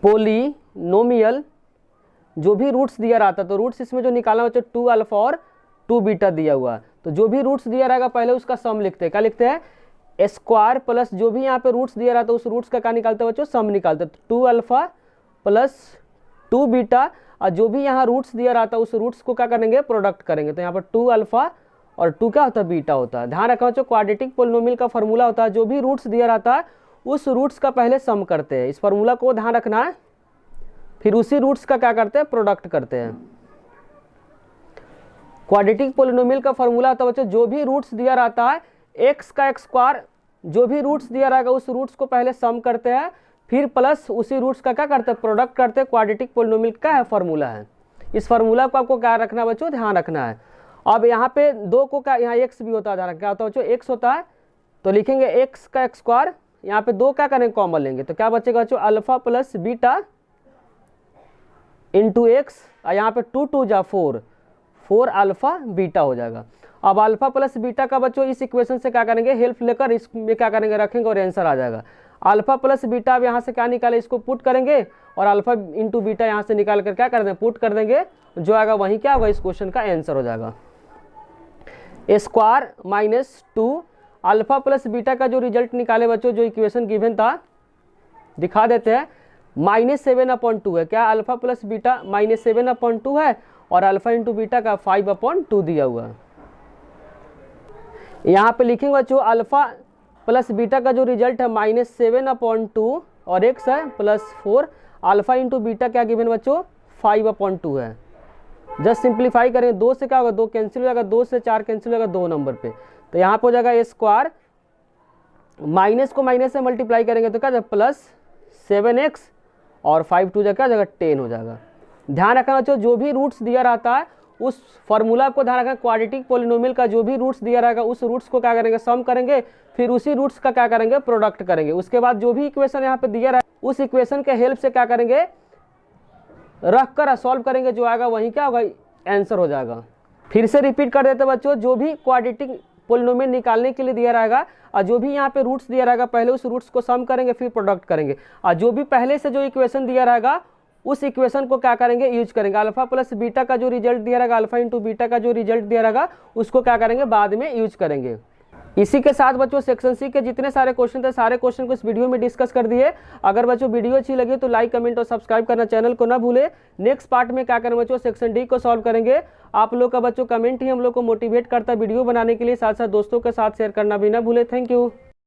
पोलिनोमियल जो भी रूट्स दिया रहता है तो रूट्स इसमें जो निकालना बच्चों 2 अल्फा और 2 बीटा दिया हुआ है, तो जो भी रूट्स दिया रहेगा पहले उसका सम लिखते हैं। क्या लिखते हैं स्क्वायर प्लस जो भी यहाँ पे रूट्स दिया रहता है उस रूट्स का क्या निकालते हैं बच्चों सम निकालते हैं। 2 अल्फा प्लस 2 बीटा, और जो भी यहाँ रूट्स दिया रहता है उस रूट्स को क्या करेंगे प्रोडक्ट करेंगे। तो यहाँ पर 2 अल्फा और 2 क्या होता है बीटा होता है। ध्यान रखना बच्चों क्वाड्रेटिक पोलिनोमियल का फॉर्मूला होता है जो भी रूट्स दिया रहता है उस रूट्स का पहले सम करते हैं। इस फार्मूला को ध्यान रखना है। फिर उसी रूट्स का क्या करते हैं, प्रोडक्ट करते हैं। क्वाड्रेटिक पोलिनोमियल का फॉर्मूला होता है बच्चों, जो भी रूट्स दिया रहता है एक्स का एक्स स्क्वायर, जो भी रूट्स दिया रहेगा उस रूट्स को पहले सम करते हैं, फिर प्लस उसी रूट्स का क्या करते हैं, प्रोडक्ट करते हैं। क्वाड्रेटिक पोलिनोमियल का है फॉर्मूला है। इस फार्मूला को आपको क्या रखना है बच्चों, ध्यान रखना है। अब यहाँ पे 2 को क्या, यहाँ एक्स भी होता है, ध्यान क्या होता है बच्चों, एक्स होता है, तो लिखेंगे एक्स का एक्स स्क्वायर, यहाँ पे 2 क्या करेंगे, कॉमन लेंगे, तो क्या बचेगा बच्चों, alpha plus beta into x, और यहाँ पे 2 2 जा 4, 4 अल्फा बीटा हो जाएगा। अब अल्फा प्लस बीटा का बच्चों इस इक्वेशन से क्या करेंगे, हेल्प लेकर इसमें क्या करेंगे, रखेंगे और आंसर आ जाएगा। अल्फा प्लस बीटा अब यहाँ से क्या निकाले, इसको पुट करेंगे और अल्फा इंटू बीटा यहाँ से निकाल कर क्या कर देंगे, पुट कर देंगे, जो आएगा वही क्या होगा, इस क्वेश्चन का आंसर हो जाएगा। Square minus 2 alpha plus beta का जो रिजल्ट निकाले बच्चों, जो इक्वेशन गिवन था दिखा देते हैं, -7/2 है। क्या अल्फा प्लस बीटा -7/2 है, और अल्फा इंटू बीटा का 5/2 दिया हुआ है। यहाँ पे लिखेंगे बच्चों अल्फा प्लस बीटा का जो रिजल्ट है -7/2 और एक्स है +4, अल्फा इंटू बीटा क्या गिवन बच्चों, 5/2 है। जस्ट सिंप्लीफाई करें, 2 से क्या होगा, 2 कैंसिल हो जाएगा, 2 से 4 कैंसिल हो जाएगा 2 नंबर पे, तो यहाँ पे हो जाएगा स्क्वायर, माइनस को माइनस से मल्टीप्लाई करेंगे तो क्या जाएगा +7x और 5 2 क्या जाएगा 10 हो जाएगा। ध्यान रखना बच्चों, जो भी रूट्स दिया रहता है उस फार्मूला को ध्यान रखना, क्वाड्रेटिक पोलिनोमियल का जो भी रूट्स दिया रहेगा उस रूट्स को क्या करेंगे, सम करेंगे, फिर उसी रूट्स का क्या करेंगे, प्रोडक्ट करेंगे। उसके बाद जो भी इक्वेशन यहाँ पे दिया रहेगा उस इक्वेशन के हेल्प से क्या करेंगे, रख कर सॉल्व करेंगे, जो आएगा वही क्या होगा, आंसर हो जाएगा। फिर से रिपीट कर देते बच्चों, जो भी क्वाड्रेटिक पोलिनोमियल निकालने के लिए दिया रहेगा और जो भी यहाँ पे रूट्स दिया रहेगा पहले उस रूट्स को सम करेंगे फिर प्रोडक्ट करेंगे, और जो भी पहले से जो इक्वेशन दिया रहेगा उस इक्वेशन को क्या करेंगे, यूज करेंगे। अल्फा प्लस बीटा का जो रिजल्ट दिया रहेगा, अल्फा इंटू बीटा का जो रिजल्ट दिया रहेगा उसको क्या करेंगे, बाद में यूज करेंगे। इसी के साथ बच्चों सेक्शन सी के जितने सारे क्वेश्चन थे सारे क्वेश्चन को इस वीडियो में डिस्कस कर दिए। अगर बच्चों वीडियो अच्छी लगी तो लाइक कमेंट और सब्सक्राइब करना चैनल को ना भूले। नेक्स्ट पार्ट में क्या करेंगे बच्चों, सेक्शन डी को सॉल्व करेंगे। आप लोग का बच्चों कमेंट ही हम लोग को मोटिवेट करता है वीडियो बनाने के लिए, साथ साथ दोस्तों के साथ शेयर करना भी ना भूले। Thank you.